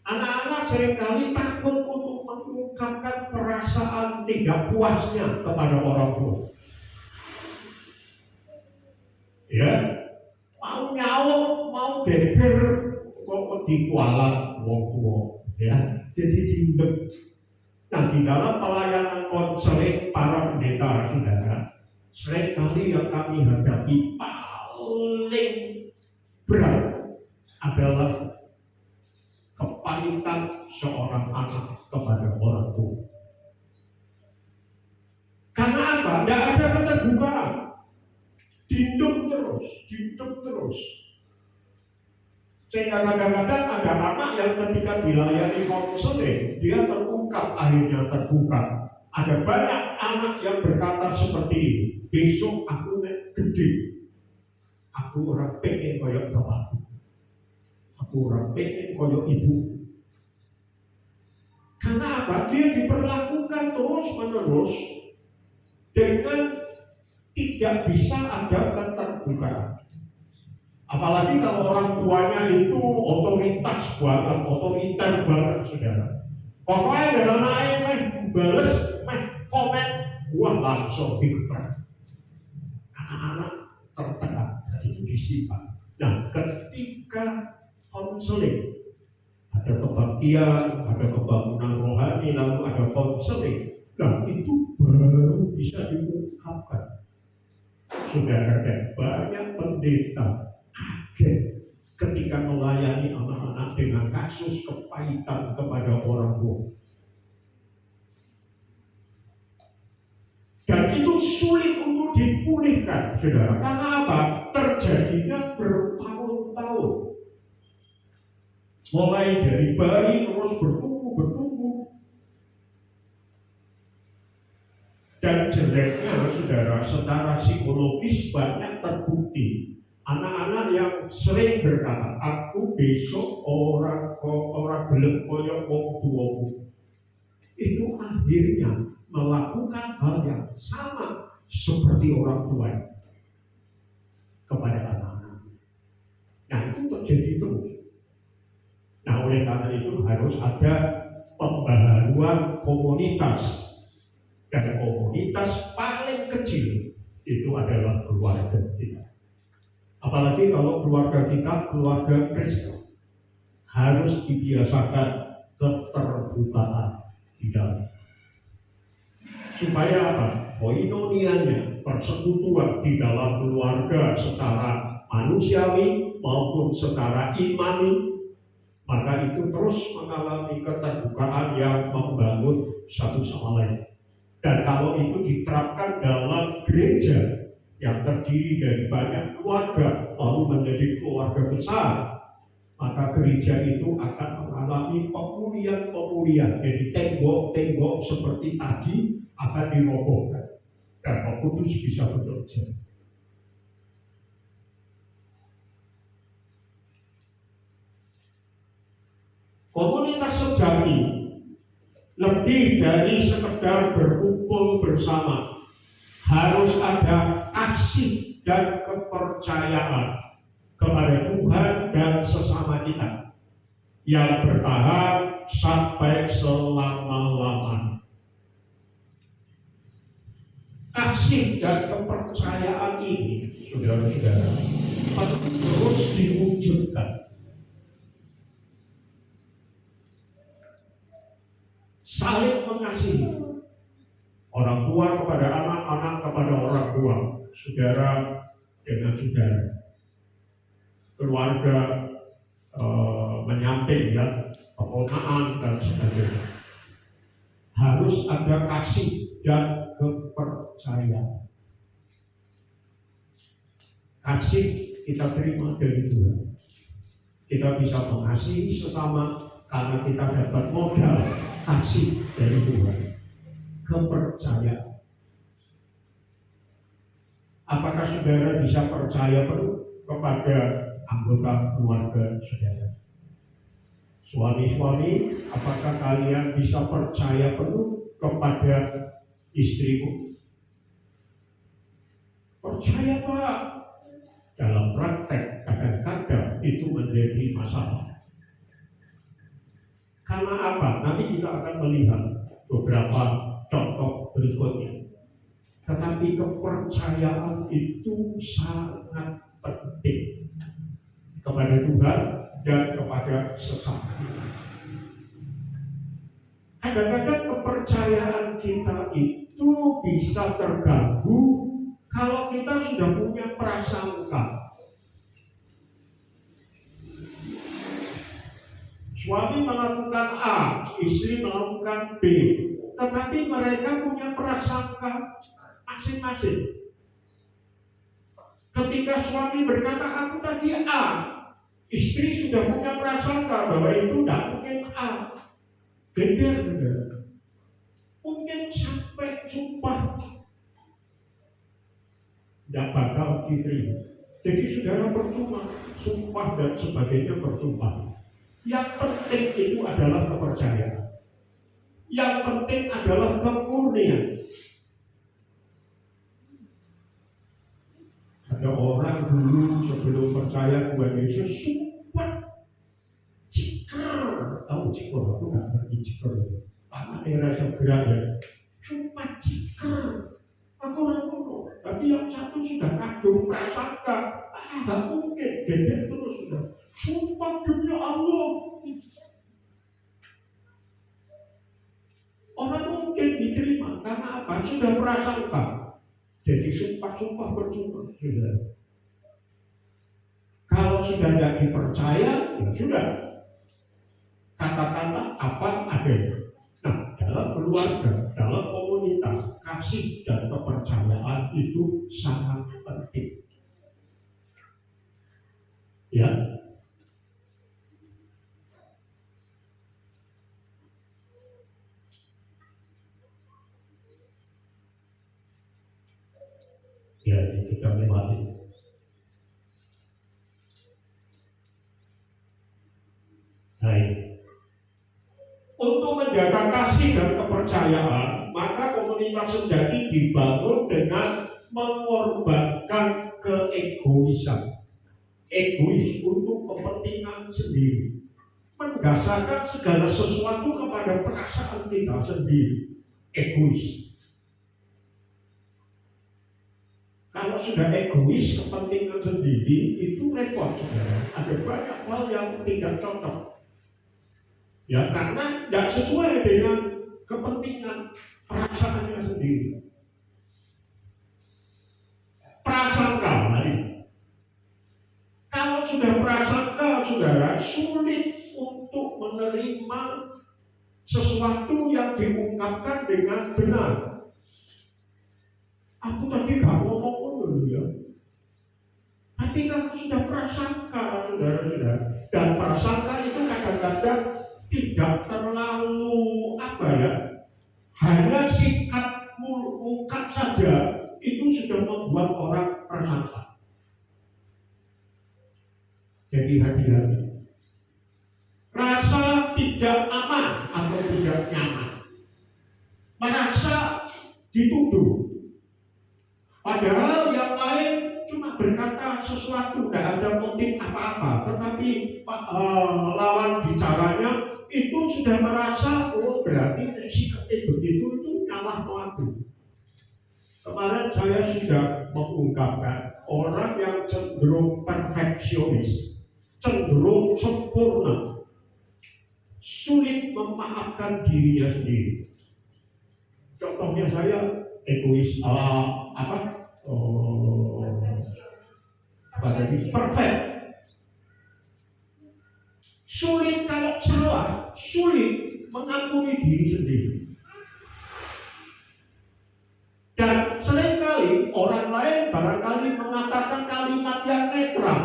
Anak-anak seringkali takut untuk mengungkapkan perasaan tidak puasnya kepada orang tua. Ya, mau nyawa, mau beber, kok dikualat wong tua. Ya, jadi dindeng. Nah, di dalam pelayanan konseling para pendeta, saudara, seringkali yang kami hadapi paling berat adalah kepahitan seorang anak kepada orang tua. Karena apa? Tidak ada keterbukaan. Dindung terus. Sehingga kadang-kadang ada anak yang ketika dilayani konseling, dia terungkap, akhirnya terbuka. Ada banyak anak yang berkata seperti ini, besok aku gede, aku orang pengen koyok bapakku, aku orang pengen koyok ibu. Karena apa? Dia diperlakukan terus-menerus dengan tidak bisa ada keterbukaan. Apalagi kalau orang tuanya itu otoritas banget, otoriter banget, saudara. Pokoknya ada anaknya meh bales, meh komen, gua langsung digerak. Anak-anak tertekan dari disipan. Nah, ketika konseling, ada kebaktian, ada kebangunan rohani, lalu ada konseling. Nah, itu baru bisa diungkapkan. Saudara, dan banyak pendeta kaget ketika melayani anak-anak dengan kasus kepahitan kepada orang tua. Dan itu sulit untuk dipulihkan, saudara. Karena apa? Terjadinya bertahun-tahun. Mulai dari bayi terus bertumbuh. Dan jeleknya, saudara, secara psikologis banyak terbukti. Anak-anak yang sering berkata, aku besok orang gelem koyok wong tuaku, itu akhirnya melakukan hal yang sama seperti orang tua kepada anak-anak. Nah, itu terjadi terus. Nah, oleh karena itu harus ada pembaharuan komunitas. Dan komunitas paling kecil itu adalah keluarga kita. Apalagi kalau keluarga kita keluarga Kristen, harus dibiasakan keterbukaan di dalam. Supaya apa? Koinonianya, persekutuan di dalam keluarga secara manusiawi maupun secara imani, maka itu terus mengalami keterbukaan yang membangun satu sama lain. Dan kalau itu diterapkan dalam gereja yang terdiri dari banyak keluarga, lalu menjadi keluarga besar, maka gereja itu akan mengalami pemulihan. Jadi tembok-tembok seperti tadi akan dirobohkan. Dan Roh Kudus bisa bekerja. Komunitas sejati lebih dari sekedar berkumpul bersama. Harus ada kasih dan kepercayaan kepada Tuhan dan sesama kita yang bertahan sampai selama-lamanya. Kasih dan kepercayaan ini, saudara-saudara, terus diwujudkan. Saling mengasihi, orang tua kepada anak, anak kepada orang tua, saudara dengan saudara, keluarga menyamping ya, keponakan dan sebagainya. Harus harus ada kasih dan kepercayaan. Kasih kita terima dari Tuhan. Kita bisa mengasihi sesama karena kita dapat modal kasih dari Tuhan. Kepercayaan. Apakah saudara bisa percaya penuh kepada anggota keluarga saudara? Suami-suami, apakah kalian bisa percaya penuh kepada istrimu? Percaya, Pak. Dalam praktek kadang-kadang itu menjadi masalah. Karena apa? Nanti kita akan melihat beberapa contoh berikutnya. Tetapi kepercayaan itu sangat penting kepada Tuhan dan kepada sesama. Kadang-kadang kepercayaan kita itu bisa terganggu kalau kita sudah punya prasangka. Suami melakukan A, istri melakukan B, tetapi mereka punya prasangka masing-masing. Ketika suami berkata aku tadi A, istri sudah punya prasangka bahwa itu tidak mungkin A. Geger, mungkin sampai sumpah tidak bakal diterima. Jadi saudara percuma, sumpah dan sebagainya percuma. Yang penting itu adalah kepercayaan. Yang penting adalah kemurnian. Ada orang dulu sebelum percaya kepada Yesus sumpah ciker, tahu ciker? Aku nggak ngerti ciker. Karena era segera ya, sumpah ciker. Aku ragu, tapi yang satu sudah kagum prasangka, nggak mungkin, geger terus sudah. Sumpah demi Allah. Orang mungkin diterima karena apa? Sudah prasangka. Jadi sumpah-sumpah percuma, sudah. Kalau sudah tidak dipercaya, ya sudah. Kata-kata apa adanya. Nah, dalam keluarga, dalam komunitas, kasih dan kepercayaan itu sangat penting. Ya. Ya, kita lewati. Baik. Untuk menjaga kasih dan kepercayaan, maka komunitas sejati dibangun dengan mengorbankan keegoisan. Egois untuk kepentingan sendiri. Mendasarkan segala sesuatu kepada perasaan kita sendiri. Egois. Kalau sudah egois, kepentingan sendiri, itu repot, saudara. Ada banyak hal yang tidak cocok. Ya, karena tidak sesuai dengan kepentingan perasaannya sendiri. Prasangka, kalau sudah prasangka, saudara, sulit untuk menerima sesuatu yang diungkapkan dengan benar. Aku tadi gak ngomong dulu ya. Tapi kalau sudah prasangka, saudara-saudara, dan prasangka itu kadang-kadang tidak terlalu hanya sikat muka saja itu sudah membuat orang prasangka. Jadi hati-hati. Rasa tidak aman atau tidak nyaman, merasa dituduh. Padahal yang lain cuma berkata sesuatu, tidak ada motif apa-apa. Tetapi lawan bicaranya itu sudah merasa, oh berarti sikapnya begitu itu nyalah pelaku. Kemarin saya sudah mengungkapkan orang yang cenderung perfeksionis, cenderung sempurna, sulit memaafkan dirinya sendiri. Contohnya saya egois, perfect. Sulit kalau salah, sulit mengampuni diri sendiri. Dan seringkali orang lain barangkali mengatakan kalimat yang netral,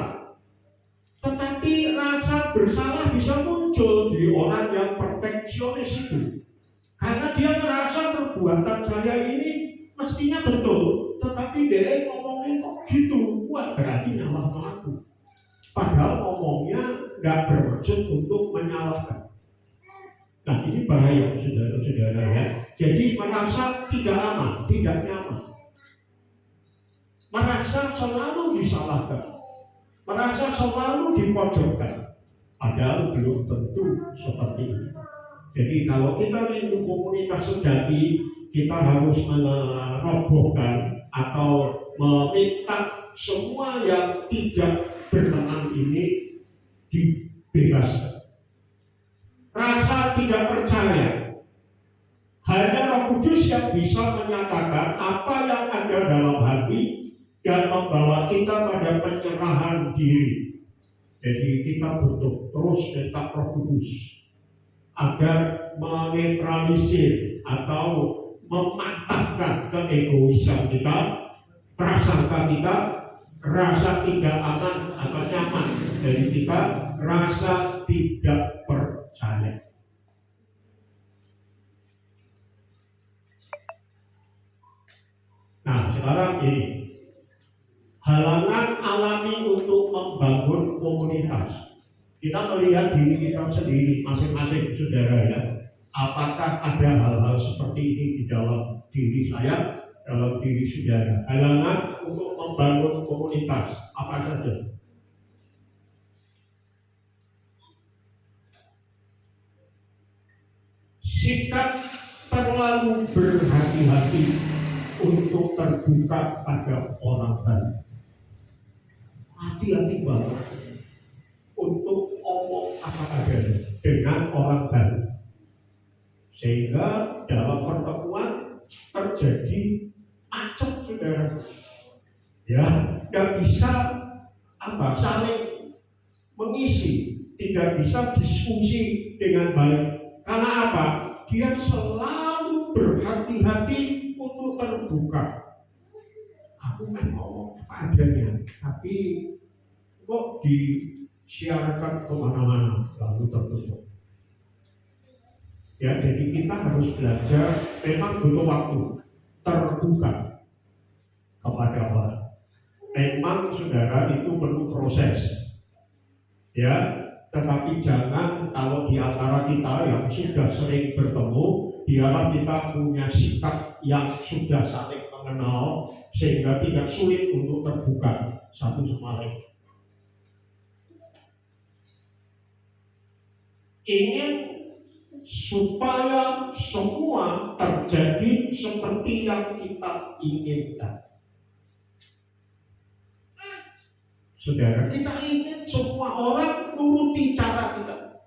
tetapi rasa bersalah bisa muncul di orang yang perfeksionis itu. Karena dia merasa perbuatan saya ini mestinya betul, tetapi dia ngomongin kok gitu, wah berarti nyalahkan aku. Padahal ngomongnya nggak bermaksud untuk menyalahkan. Nah ini bahaya saudara-saudara ya. Jadi merasa tidak aman, tidak nyaman, merasa selalu disalahkan, merasa selalu dipojokkan. Padahal belum tentu seperti itu. Jadi kalau kita rindu komunitas sejati, kita harus merobohkan atau meminta semua yang tidak berkenan ini dibebaskan. Rasa tidak percaya, hanya Roh Kudus yang bisa menyatakan apa yang ada dalam hati dan membawa kita pada penyerahan diri. Jadi kita butuh terus minta Roh Kudus agar menetralisir atau mematahkan keegoisan kita, prasangka kita, rasa tidak aman atau nyaman dari kita, rasa tidak percaya. Nah, sekarang ini halangan alami untuk membangun komunitas. Kita melihat diri kita sendiri masing-masing saudara ya. Apakah ada hal-hal seperti ini di dalam diri saya, dalam diri saudara? Halangan untuk membangun komunitas apa saja? Sikap terlalu berhati-hati untuk terbuka pada orang baru. Hati-hati banget untuk omong apa adanya dengan orang baru, sehingga dalam pertemuan terjadi macet saudara. Ya, tidak bisa saling mengisi, tidak bisa diskusi dengan baik. Karena apa? Dia selalu berhati-hati untuk terbuka. Aku kan ngomong apa adanya, tapi kok disiarkan kemana-mana lalu tertutup. Ya, jadi kita harus belajar, memang butuh waktu terbuka kepada orang. Memang saudara itu perlu proses, ya. Tetapi jangan kalau di antara kita yang sudah sering bertemu, biarlah kita punya sikap yang sudah saling mengenal sehingga tidak sulit untuk terbuka satu sama lain. Ingin supaya semua terjadi seperti yang kita inginkan. Saudara, kita ingin semua orang menuruti cara kita.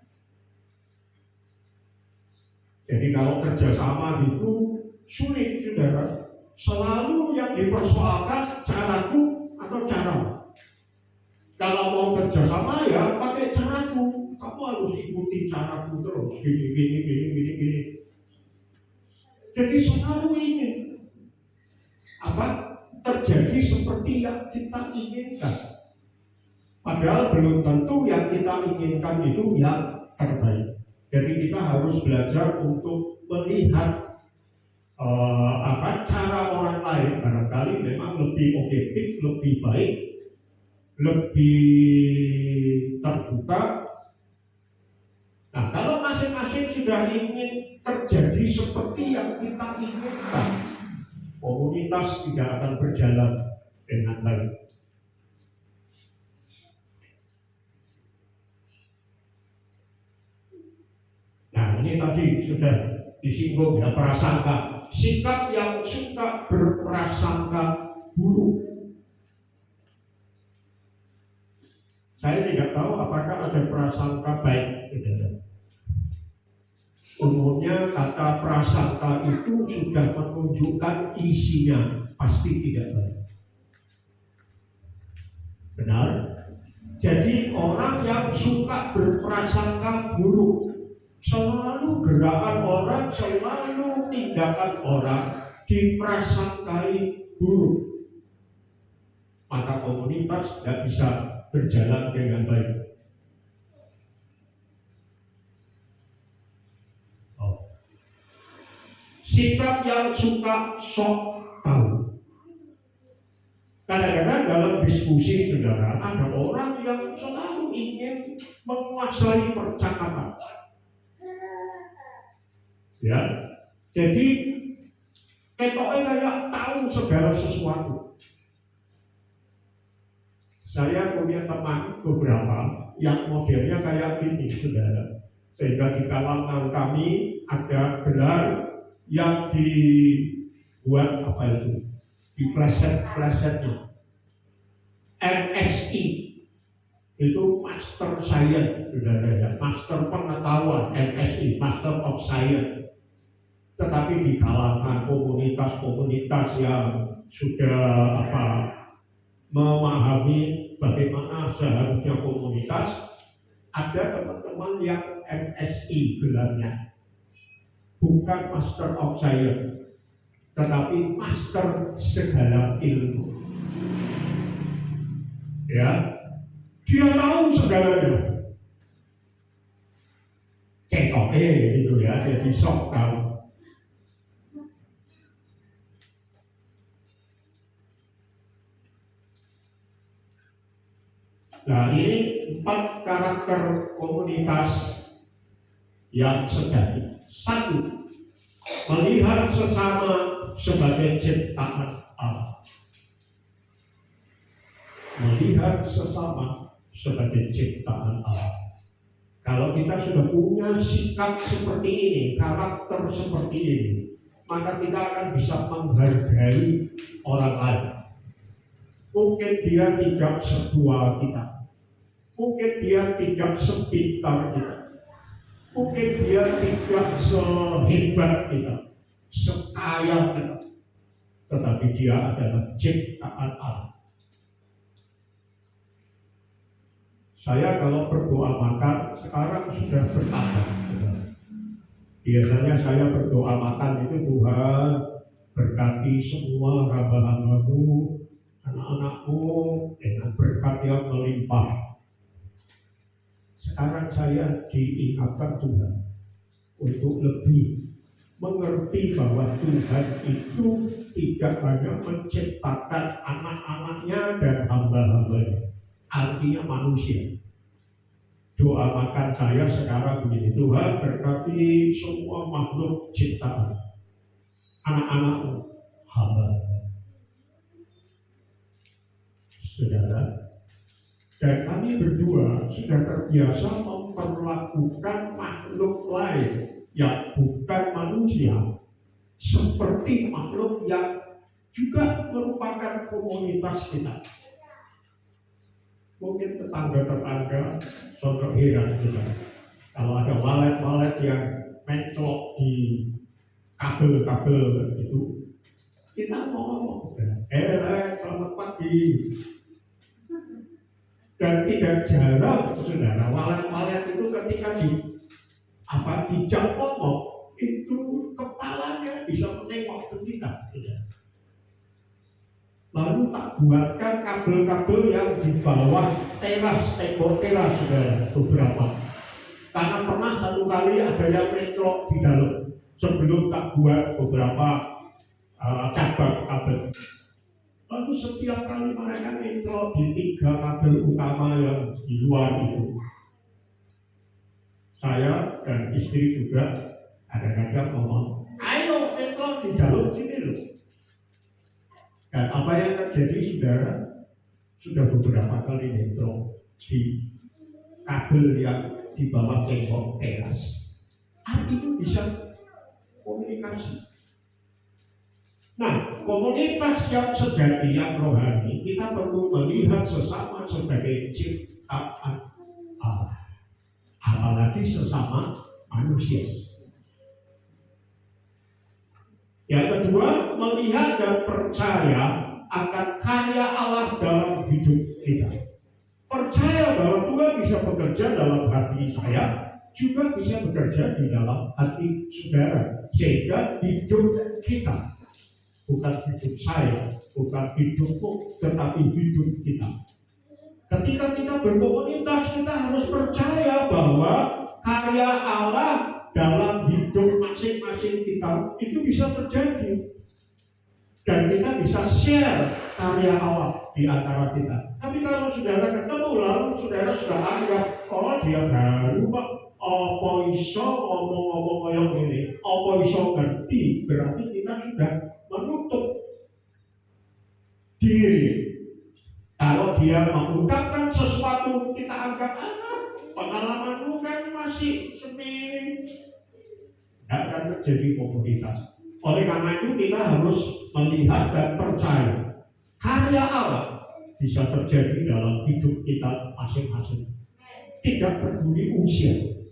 Jadi kalau kerjasama itu sulit, saudara. Selalu yang dipersoalkan caraku atau caramu. Kalau mau kerjasama ya pakai caraku. Kamu harus ikuti caraku terus. Gini. Jadi selalu ingin terjadi seperti yang kita inginkan. Padahal belum tentu yang kita inginkan itu yang terbaik. Jadi kita harus belajar untuk melihat cara orang lain barangkali memang lebih objektif, lebih baik, lebih terbuka. Nah, kalau masing-masing sudah ingin terjadi seperti yang kita inginkan, komunitas tidak akan berjalan dengan baik. Nah, ini tadi sudah disinggung ya, prasangka. Sikap yang suka berprasangka buruk. Saya tidak tahu apakah ada prasangka baik. Umumnya kata prasangka itu sudah menunjukkan isinya pasti tidak baik. Benar? Jadi orang yang suka berprasangka buruk, selalu gerakan orang, selalu tindakan orang diprasangkai buruk, maka komunitas tidak bisa berjalan dengan baik. Sikap yang suka sok tahu. Kadang-kadang dalam diskusi saudara, ada orang yang selalu ingin menguasai percakapan. Ya, jadi ketoknya kayak tahu segala sesuatu. Saya punya teman beberapa yang modelnya kayak gini, saudara. Sehingga di kalangan kami ada gelar yang dibuat apa itu? Di pleset-plesetnya. MSI itu Master Science, saudara ya, Master Pengetahuan, MSI, Master of Science. Tetapi di kalangan komunitas-komunitas yang sudah memahami bagaimana seharusnya komunitas, ada teman-teman yang MSI gelarnya, bukan Master of Science, tetapi Master segala ilmu. Ya, dia tahu segalanya. Cetok gitu ya, jadi sok tahu. Nah, ini 4 karakter komunitas yang sejati. 1, melihat sesama sebagai ciptaan Allah. Melihat sesama sebagai ciptaan Allah. Kalau kita sudah punya sikap seperti ini, karakter seperti ini, maka kita akan bisa menghargai orang lain. Mungkin dia tidak setua kita, mungkin dia tidak sepintar kita, mungkin dia tidak sehebat kita, sekaya kita, tetapi dia adalah ciptaan Allah. Saya kalau berdoa makan sekarang sudah bertambah. Biasanya saya berdoa makan itu, Tuhan berkati semua hamba-hambamu, anak-anakmu dengan berkat yang melimpah. Sekarang saya diingatkan Tuhan untuk lebih mengerti bahwa Tuhan itu tidak hanya menciptakan anak-anaknya dan hamba-hambanya, artinya manusia. Doa makan saya sekarang begini, Tuhan berkati semua makhluk ciptaan, anak-anakmu, hamba. Saudara, dan kami berdua sudah terbiasa memperlakukan makhluk lain yang bukan manusia seperti makhluk yang juga merupakan komunitas kita. Mungkin tetangga-tetangga sonok heran juga kalau ada walet-walet yang mencolok di kabel-kabel itu, kita ngomong, selamat pagi. Dan tidak jarang, saudara, walet-walet itu ketika dijak ngomong, itu kepalanya bisa menengok ke kita. Lalu tak buatkan kabel-kabel yang di bawah teras, tembok teras, saudara, beberapa. Karena pernah satu kali ada yang mencolok di dalam, sebelum tak buat beberapa cabang kabel. Lalu setiap kali mereka mencolok di 3 kabel utama yang di luar itu, saya dan istri juga kadang-kadang ngomong, ayo mencolok di dalam sini loh. Dan apa yang terjadi, saudara, sudah beberapa kali mencolok di kabel yang di bawah tembok teras. Artinya bisa komunikasi. Nah, komunitas yang sejati, yang rohani, kita perlu melihat sesama sebagai ciptaan Allah, apalagi sesama manusia. Yang kedua, melihat dan percaya akan karya Allah dalam hidup kita. Percaya bahwa Tuhan bisa bekerja dalam hati saya, juga bisa bekerja di dalam hati saudara, sehingga hidup kita bukan hidup saya, bukan hidupmu, tetapi hidup kita. Ketika kita berkomunitas, kita harus percaya bahwa karya Allah dalam hidup masing-masing kita itu bisa terjadi. Dan kita bisa share karya Allah di antara kita. Tapi kalau saudara ketemu lalu saudara sudah anggap, oh dia baru Pak, apa iso ngomong-ngomong kayak gini, apa iso ngerti, berarti kita sudah menutup diri. Kalau dia mengungkapkan sesuatu, kita anggap pengalamanmu kan masih semiring, tidak akan terjadi komunitas. Oleh karena itu kita harus melihat dan percaya karya Allah bisa terjadi dalam hidup kita masing-masing. Tidak peduli usia,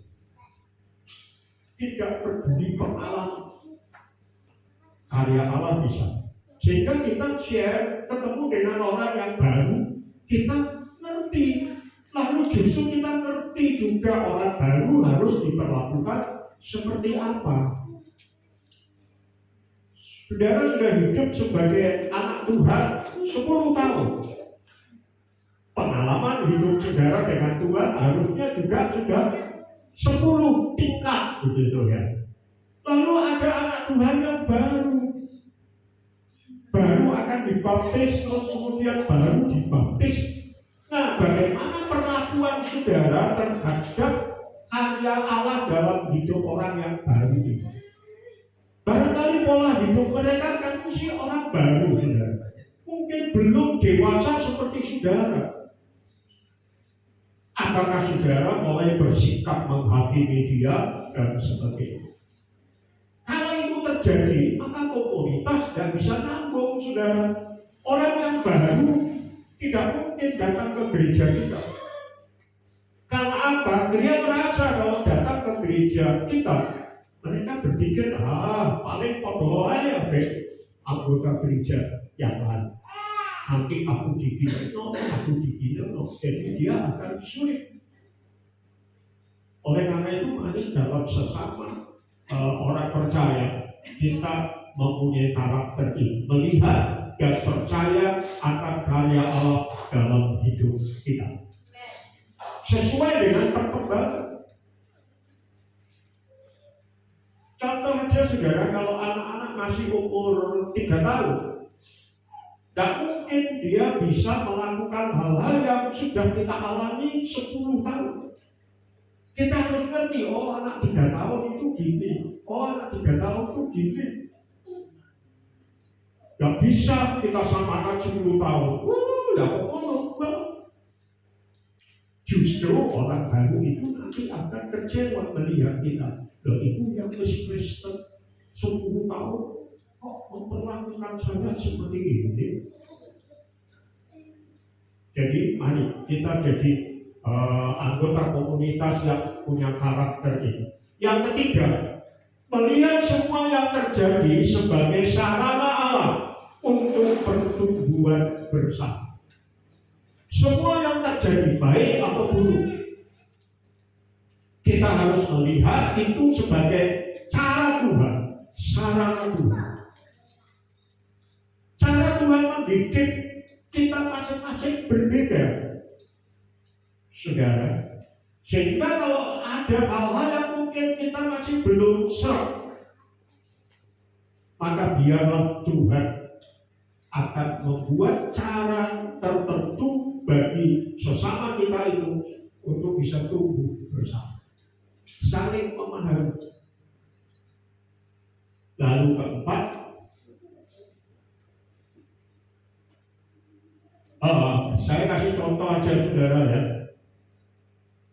tidak peduli pengalaman, karya Allah bisa. Sehingga kita share, ketemu dengan orang yang baru, kita ngerti. Lalu justru kita ngerti juga orang baru harus diperlakukan seperti apa. Saudara sudah hidup sebagai anak Tuhan 10 tahun. Pengalaman hidup saudara dengan Tuhan harusnya juga sudah 10 tingkat begitu ya. Lalu ada anak Tuhan yang baru akan dibaptis, terus kemudian baru dibaptis. Nah, bagaimana perlakuan saudara terhadap karya Allah dalam hidup orang yang baru ini? Barangkali pola hidup mereka kan mesti orang baru, saudara. Mungkin belum dewasa seperti saudara. Apakah saudara mulai bersikap menghakimi dia dan sebagainya? Kalau itu terjadi, maka komunitas tidak bisa nanggung, saudara. Orang yang baru tidak mungkin datang ke gereja kita. Karena apa? Dia merasa kalau datang ke gereja kita, mereka berpikir, paling podo aja anggota gereja yang lain. Nanti aku digini, jadi dia akan sulit. Oleh karena itu, mari dalam sesama orang percaya, kita mempunyai karakter ini, melihat dan percaya akan karya Allah dalam hidup kita. Sesuai dengan perkembangan. Contoh aja saudara, kalau anak-anak masih umur 3 tahun, tidak mungkin dia bisa melakukan hal-hal yang sudah kita alami 10 tahun. Kita harus ngerti, oh anak 3 tahun itu gini, oh anak 3 tahun itu gini. Tidak bisa kita samakan 10 tahun. Justru orang baru itu nanti akan kecewa melihat kita. Loh, itu yang masih Kristen 10 tahun kok memperlakukan saya seperti ini. Jadi mari kita jadi anggota komunitas yang punya karakter ini. Yang ketiga, melihat semua yang terjadi sebagai sarana Allah untuk pertumbuhan bersama. Semua yang terjadi baik atau buruk, kita harus melihat itu sebagai cara Tuhan, sarana Tuhan. Cara Tuhan mendidik kita masing-masing berbeda, saudara. Sehingga kalau ada hal-hal yang mungkin kita masih belum serap, maka biarlah Tuhan akan membuat cara tertentu bagi sesama kita itu untuk bisa tumbuh bersama, saling memahami. Lalu keempat, saya kasih contoh aja saudara ya.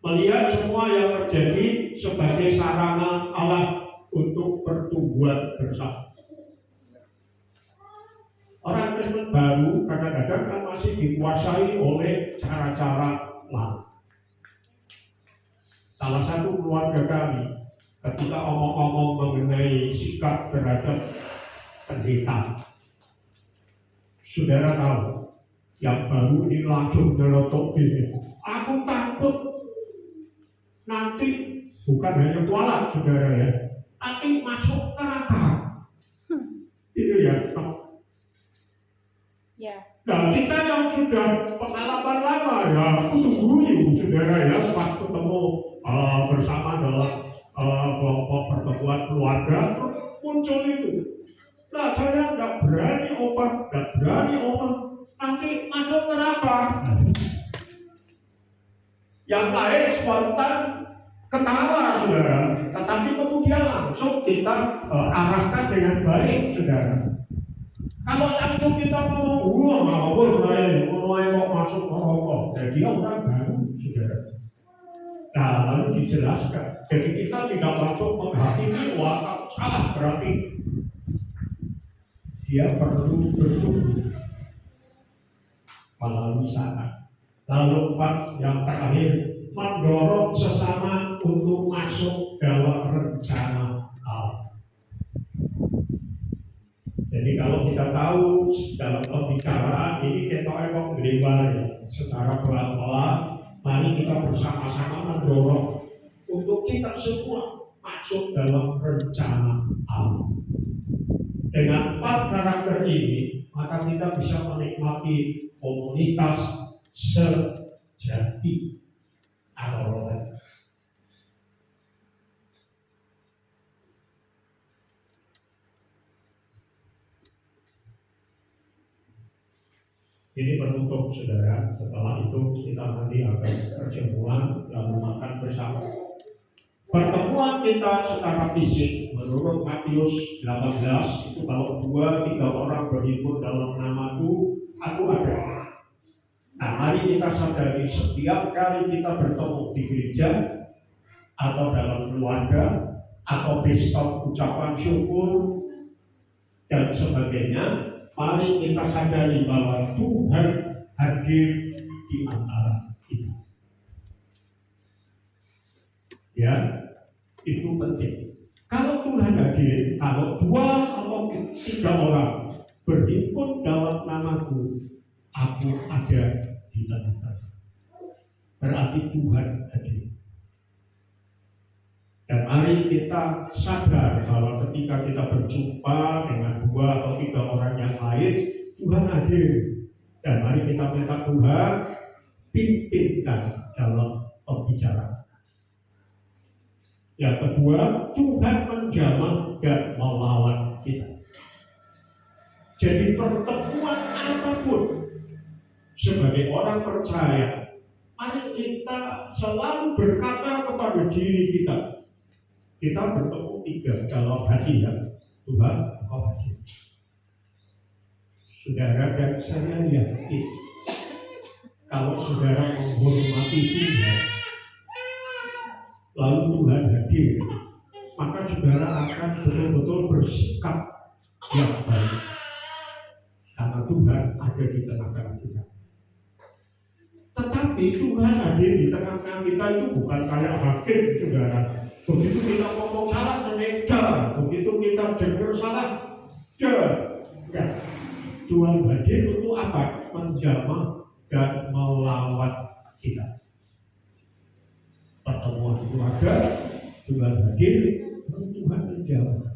Melihat semua yang terjadi sebagai sarana Allah untuk pertumbuhan bersama. Orang Kristen baru kadang-kadang kan masih dikuasai oleh cara-cara lama. Salah satu keluarga kami ketika omong-omong mengenai sikap terhadap pendeta, saudara tahu, yang baru ini langsung melotok gini. Aku takut nanti bukan hanya kualat saudara ya, tapi masuk neraka. Itu ya, Nah, kita yang sudah pengalaman lama ya, aku tunggu saudara ya, pas ketemu bersama dalam kelompok pertemuan keluarga, terus muncul itu. Nah, saya nggak berani nanti masuk neraka. Yang lain spontan ketawa, saudara. Tetapi kemudian langsung kita arahkan dengan baik, saudara. Kalau langsung kita ngomong, ngawur kok masuk neraka, jadi orang baru, saudara. Nah, lalu dijelaskan. Jadi kita tidak langsung menghakimi, wah salah berarti. Dia perlu bertumbuh melalui sana. Lalu yang terakhir, mendorong sesama untuk masuk dalam rencana Allah. Jadi kalau kita tahu dalam pembicaraan ini kita global ya, secara pelan-pelan, mari kita bersama-sama mendorong untuk kita semua masuk dalam rencana Allah. Dengan 4 karakter ini, maka kita bisa menikmati komunitas sejati atau rohani. Ini penutup, saudara. Setelah itu kita nanti akan perjamuan lalu makan bersama. Pertemuan kita secara fisik menurut Matius 18 itu kalau 2-3 orang berhimpun dalam namaku, aku ada. Nah, mari kita sadari setiap kali kita bertemu di gereja atau dalam keluarga atau pesta ucapan syukur dan sebagainya, mari kita sadari bahwa Tuhan hadir di antara kita. Ya, itu penting. Kalau Tuhan hadir, kalau 2 atau 3 orang berhimpun dalam namaku, aku ada di tengah-tengah. Berarti Tuhan hadir. Dan mari kita sadar bahwa ketika kita berjumpa dengan 2 atau 3 orang yang lain, Tuhan hadir. Dan mari kita minta Tuhan pimpinkan dalam pembicaraan. Yang kedua, Tuhan menjamah dan melawan kita. Jadi pertemuan apapun sebagai orang percaya, mari kita selalu berkata kepada diri kita, kita bertemu 3 dalam hati ya, Tuhan engkau hadir. Saudara dan saya yakin, kalau saudara menghormati Tuhan, lalu Tuhan hadir, maka saudara akan betul-betul bersikap yang baik. Karena Tuhan ada di tengah-tengah kita. Tetapi Tuhan hadir di tengah-tengah kita itu bukan kayak hakim, saudara. Begitu kita ngomong salah, sengaja. Begitu kita dengar salah, ya. Tuhan hadir untuk apa? Menjamah dan melawan kita. Pertemuan keluarga, Tuhan hadir, Tuhan menjamah.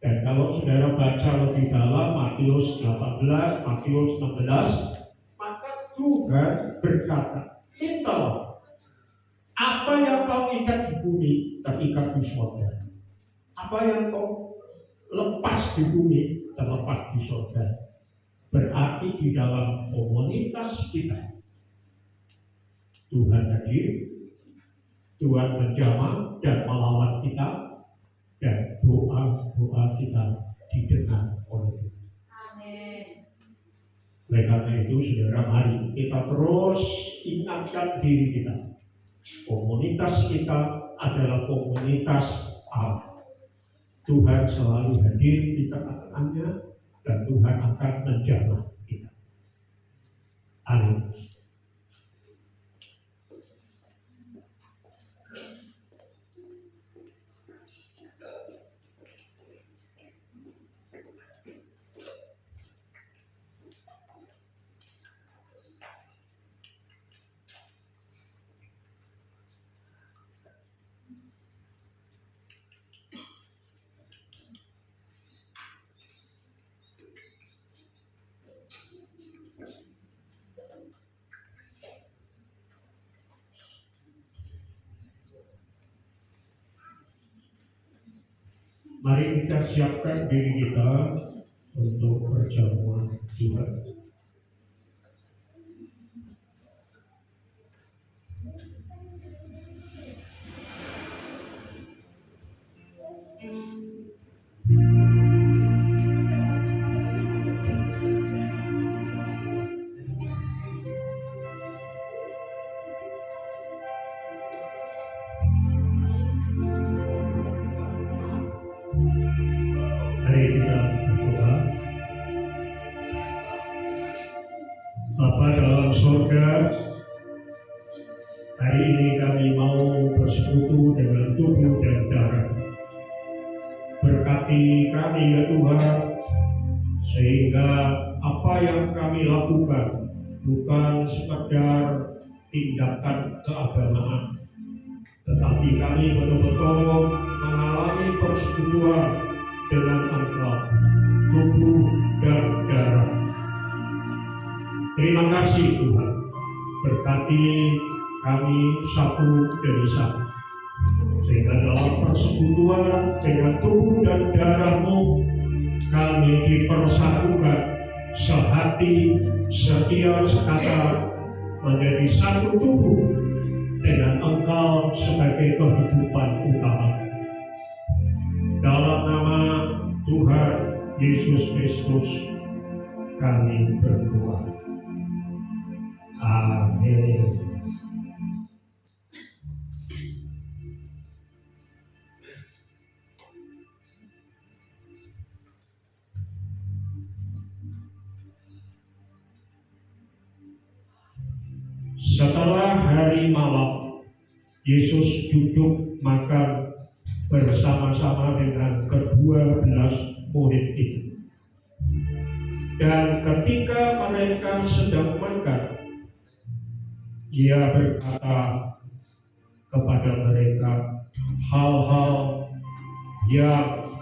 Dan kalau saudara baca lebih dalam Matius 18, Matius 16, maka Tuhan berkata, mintalah apa yang kau ikat di bumi terikat di surga. Apa yang kau lepas di bumi terlepas di surga. Berarti di dalam komunitas kita Tuhan hadir, Tuhan menjamah dan melawan kita, dan doa-doa kita didengar oleh Tuhan. Amin. Oleh karena itu, saudara, mari kita terus ingatkan diri kita. Komunitas kita adalah komunitas Allah. Tuhan selalu hadir di tengah-tengahnya dan Tuhan akan menjamah kita. Amin. Mari kita siapkan diri kita untuk perjamuan Tuhan. Mari kita berdoa. Bapa dalam surga, hari ini kami mau bersekutu dengan tubuh dan darah. Berkati kami ya Tuhan, sehingga apa yang kami lakukan bukan sekedar tindakan keagamaan, tetapi kami betul-betul mengalami persekutuan dengan Engkau, tubuh dan darah. Terima kasih Tuhan, berkati kami satu demi satu, sehingga dalam persekutuan dengan tubuh dan darah-Mu kami dipersatukan sehati, setia, sekata, menjadi satu tubuh dengan Engkau sebagai kehidupan utama. Dalam nama Tuhan Yesus Kristus kami berdoa. Amin. Setelah hari malam, Yesus duduk makan bersama-sama dengan ke-12 murid itu. Dan ketika mereka sedang makan, Ia berkata kepada mereka hal-hal yang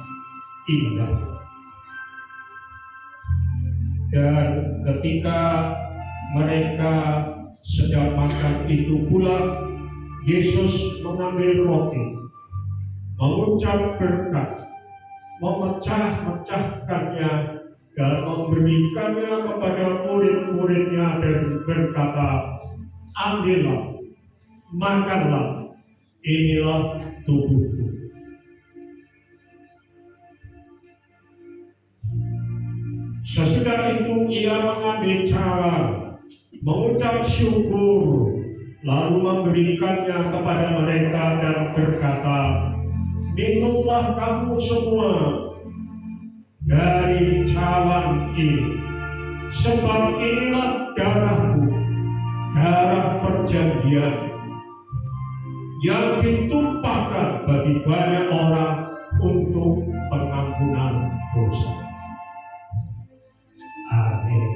indah. Dan ketika mereka sedang makan itu pula, Yesus mengambil roti, mengucap berkat, memecah-mecahkannya dan memberikannya kepada murid-muridnya dan berkata, ambillah, makanlah, inilah tubuhku. Sesudah itu Ia mengambil cawan, mengucap syukur, lalu memberikannya kepada mereka dan berkata, minumlah kamu semua dari cawan ini, sebab inilah darahku, darah perjanjian yang ditumpahkan bagi banyak orang untuk pengampunan dosa. Amin.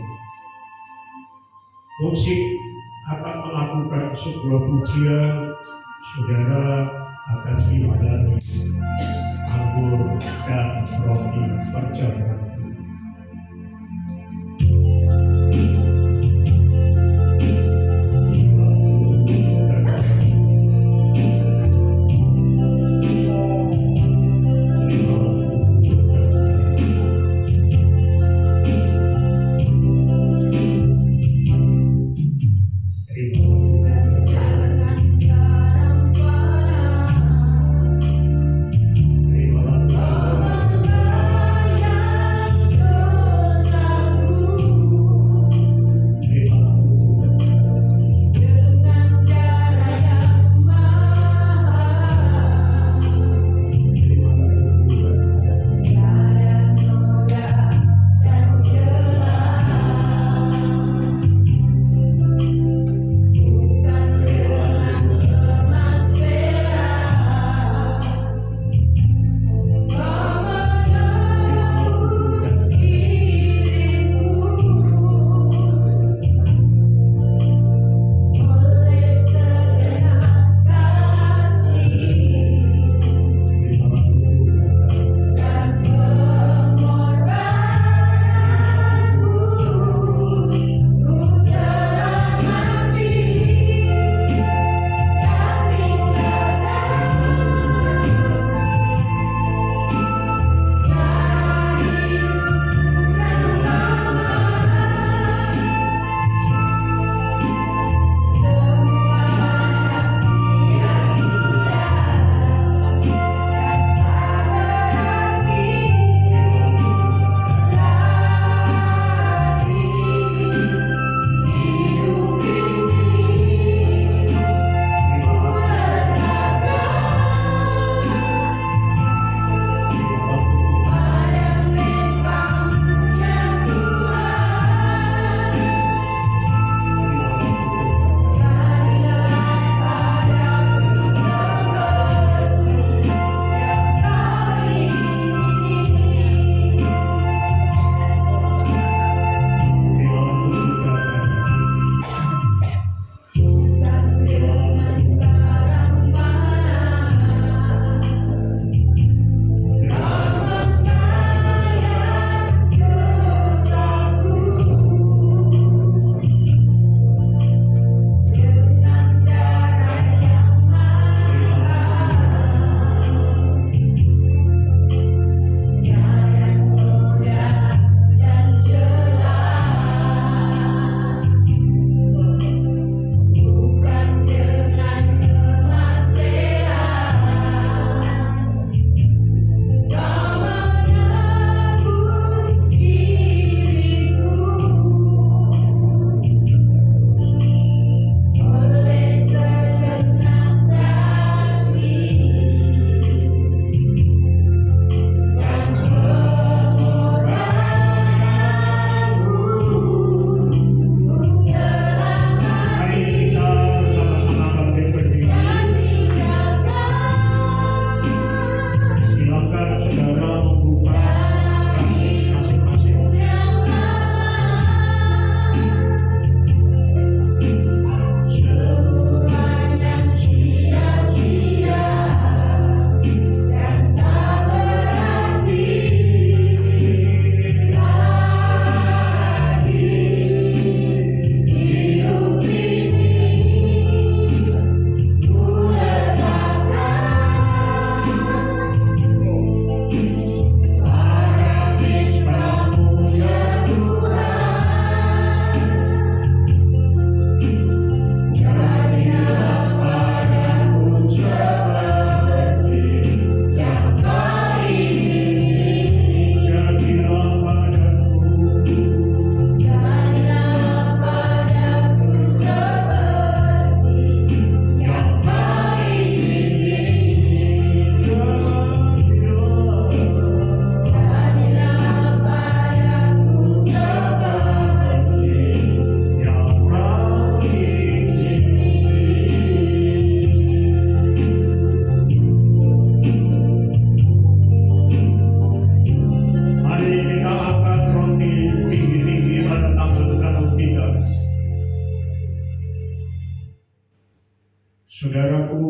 Musik akan melakukan sebuah pujian, saudara akan diwadani anggur dan roti perjamuan. Terima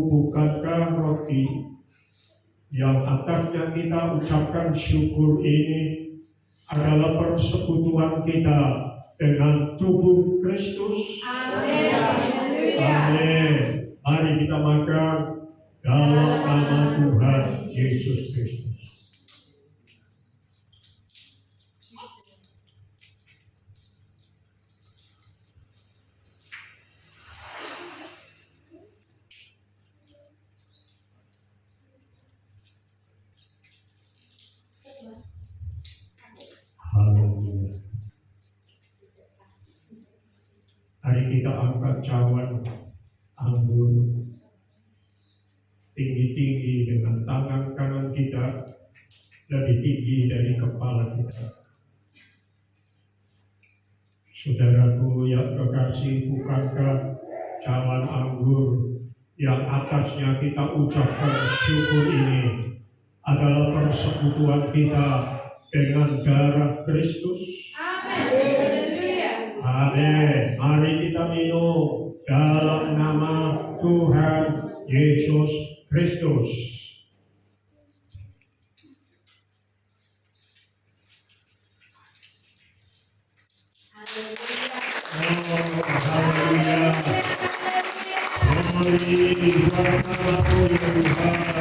bukankah roti yang atasnya kita ucapkan syukur ini adalah persekutuan kita dengan tubuh Kristus? Amin. Haleluya. Amin. Mari kita makan dalam nama Tuhan Yesus Kristus. Haleluya. Mari kita angkat cawan anggur tinggi-tinggi dengan tangan kanan kita lebih tinggi dari kepala kita. Saudaraku yang kekasih, bukankah cawan anggur yang atasnya kita ucapkan syukur ini adalah persekutuan kita dengan darah Kristus? Amin. Haleluya. Amin. Mari kita minum dalam nama Tuhan Yesus Kristus. Oh, haleluya. Glory buat nama-Mu ya Tuhan.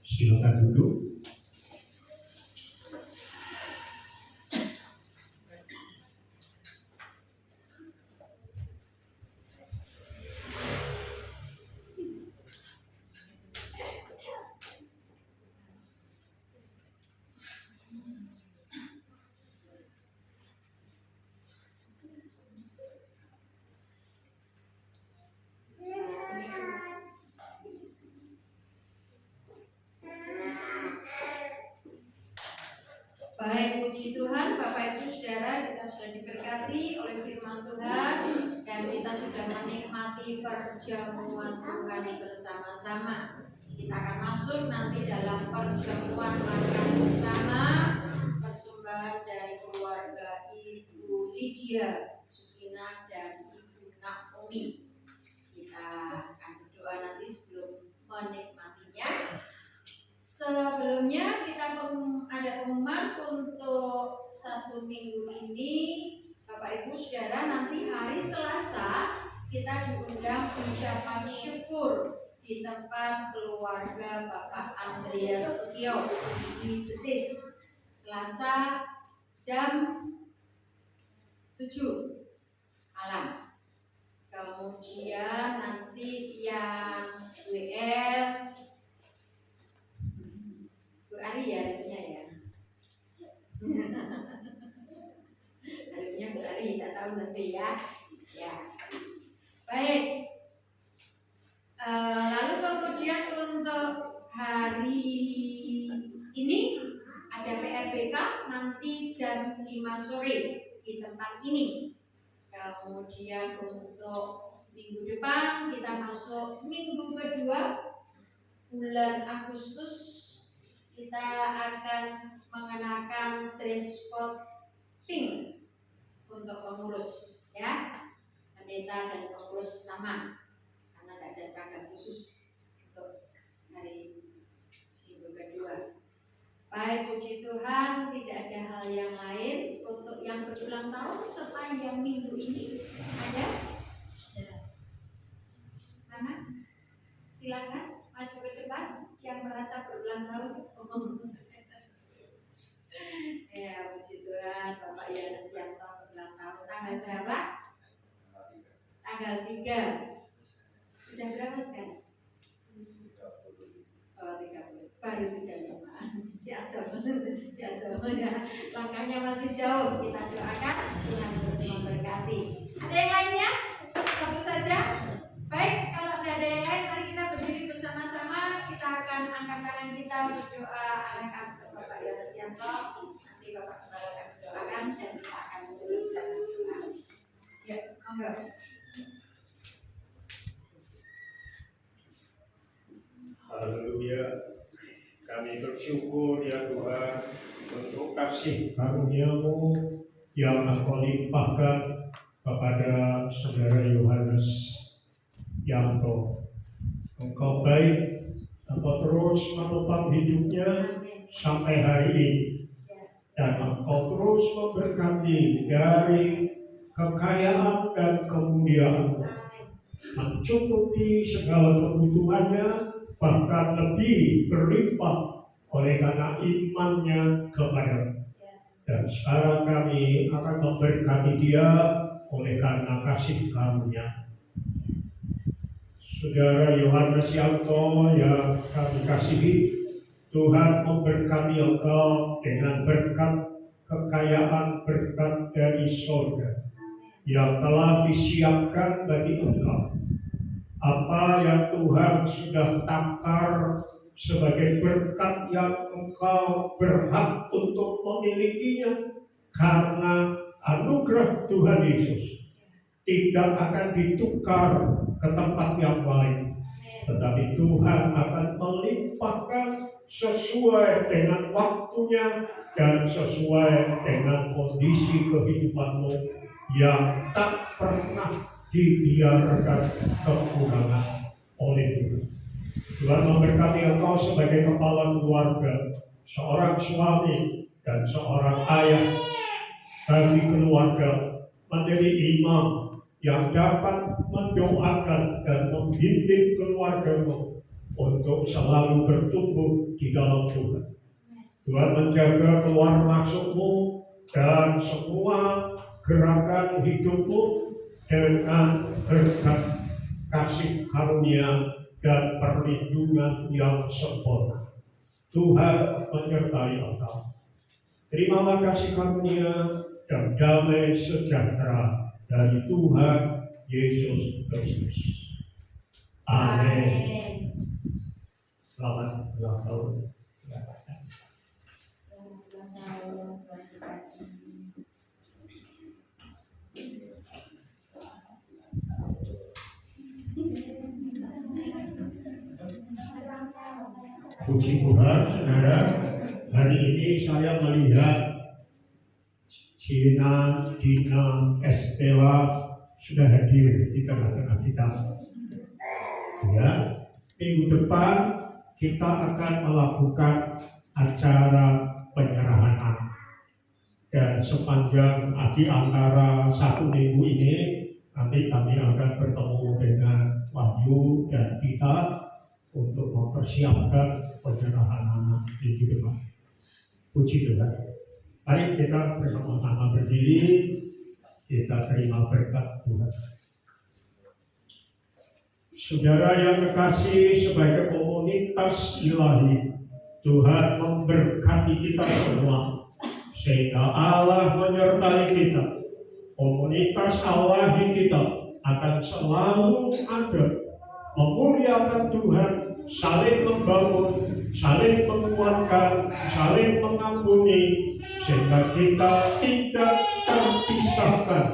Silakan duduk. Baik, puji Tuhan, Bapak Ibu Saudara, kita sudah diberkati oleh firman Tuhan dan kita sudah menikmati perjamuan Tuhan bersama-sama. Kita akan masuk nanti dalam perjamuan makan bersama persembahan dari keluarga Ibu Lydia Sukina dan Ibu Naomi. Kita akan berdoa nanti sebelum menikmatinya. Sebelumnya kita ada pengumuman untuk 1 minggu ini, Bapak Ibu Saudara, nanti hari Selasa kita diundang ucapan syukur di tempat keluarga Bapak Andreas Sutio di Jetis, Selasa jam 7 malam. Kemudian nanti yang WL Bu Ari ya harusnya ya. Harusnya Bu Ari, tak tahu nanti ya. Ya. Baik. Lalu kemudian untuk hari ini ada PRBK nanti jam 5 sore di tempat ini. Kemudian untuk minggu depan kita masuk minggu kedua bulan Agustus. Kita akan mengenakan dress code pink untuk pengurus, ya, pendeta dan pengurus sama, karena tidak ada seragam khusus untuk hari minggu kedua. Baik, puji Tuhan, tidak ada hal yang lain. Untuk yang berulang tahun sepanjang minggu ini ada. rasa berulang tahun. Ya, puji Tuhan, Bapak Yohanes Yanto berulang tahun tanggal berapa? Tanggal 3. Sudah berapa sekarang? Oh, 30. Baru 35. Jatuh ya. Langkahnya masih jauh. Kita doakan Tuhan terus memberkati. Ada yang lainnya? Satu saja. Baik, kalau tidak ada yang lain, mari kita berdiri bersama-sama. Kita akan angkat tangan kita berdoa arahkan ke Bapak Yohanes Yanto. Nanti Bapak Kepala akan doakan dan kita akan tutup dengan doa. Ya, monggo. Haleluya. Kami bersyukur ya Tuhan untuk kasih karunia-Mu yang Engkau limpahkan kepada saudara Yohanes Yanto. Engkau baik, Engkau terus menopang hidupnya sampai hari ini. Dan Engkau terus memberkati dari kekayaan dan kemuliaan, mencukupi segala kebutuhannya, bahkan lebih berlimpah oleh karena imannya kepada. Dan sekarang kami akan memberkati dia oleh karena kasih karunia. Saudara Yohanes Yanto yang kami kasihi, Tuhan memberkati engkau dengan berkat kekayaan berkat dari surga yang telah disiapkan bagi engkau. Apa yang Tuhan sudah takar sebagai berkat yang engkau berhak untuk memilikinya karena anugerah Tuhan Yesus tidak akan ditukar ke tempat yang lain, tetapi Tuhan akan melimpahkan sesuai dengan waktunya dan sesuai dengan kondisi kehidupanmu yang tak pernah dibiarkan kekurangan oleh Tuhan. Tuhan memberkati engkau sebagai kepala keluarga, seorang suami dan seorang ayah bagi keluarga, menjadi imam yang dapat mendoakan dan membimbing keluargamu untuk selalu bertumbuh di dalam Tuhan. Tuhan menjaga keluar masukmu dan semua gerakan hidupmu dengan berkat kasih karunia dan perlindungan yang sempurna. Tuhan menyertai engkau. Terimalah kasih karunia dan damai sejahtera dari Tuhan Yesus Kristus. Amin. Selamat ulang tahun. Puji Tuhan, saudara. Hari ini saya melihat Dina Estela sudah hadir di tengah-tengah kita. Ya, minggu depan kita akan melakukan acara penyerahan anak. Dan sepanjang di antara 1 minggu ini, nanti kami akan bertemu dengan Wahyu dan kita untuk mempersiapkan penyerahan anak minggu depan. Puji Tuhan. Mari kita bersama-sama berdiri, kita terima berkat Tuhan. Saudara yang kekasih, sebagai komunitas ilahi, Tuhan memberkati kita semua, sehingga Allah menyertai kita. Komunitas ilahi kita akan selalu ada, memuliakan Tuhan, saling membangun, saling menguatkan, saling mengampuni, sehingga kita tidak terpisahkan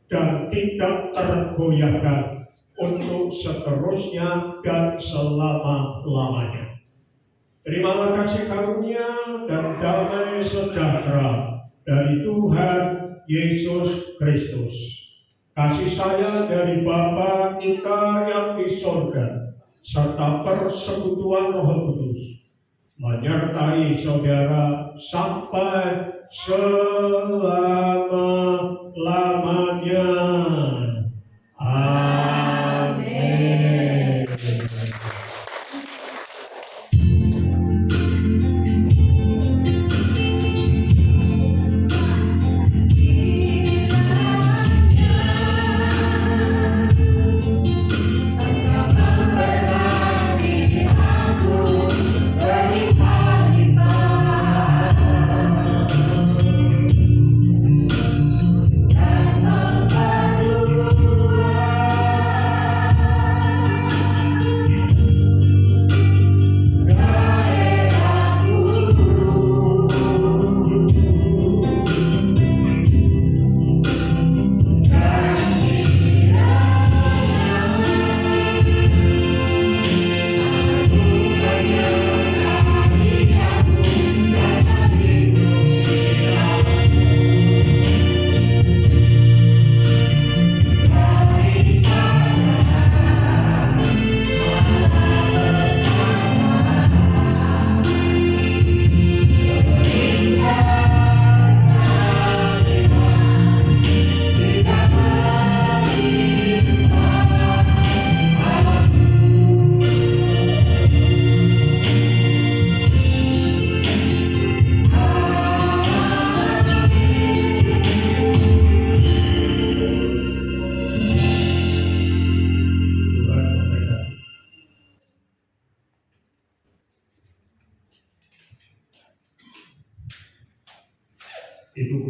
dan tidak tergoyahkan untuk seterusnya dan selama-lamanya. Terimalah kasih karunia dan damai sejahtera dari Tuhan Yesus Kristus, kasih sayang dari Bapa kita yang di surga, serta persekutuan Roh Kudus menyertai saudara sampai selama-lamanya. Amin. Ibu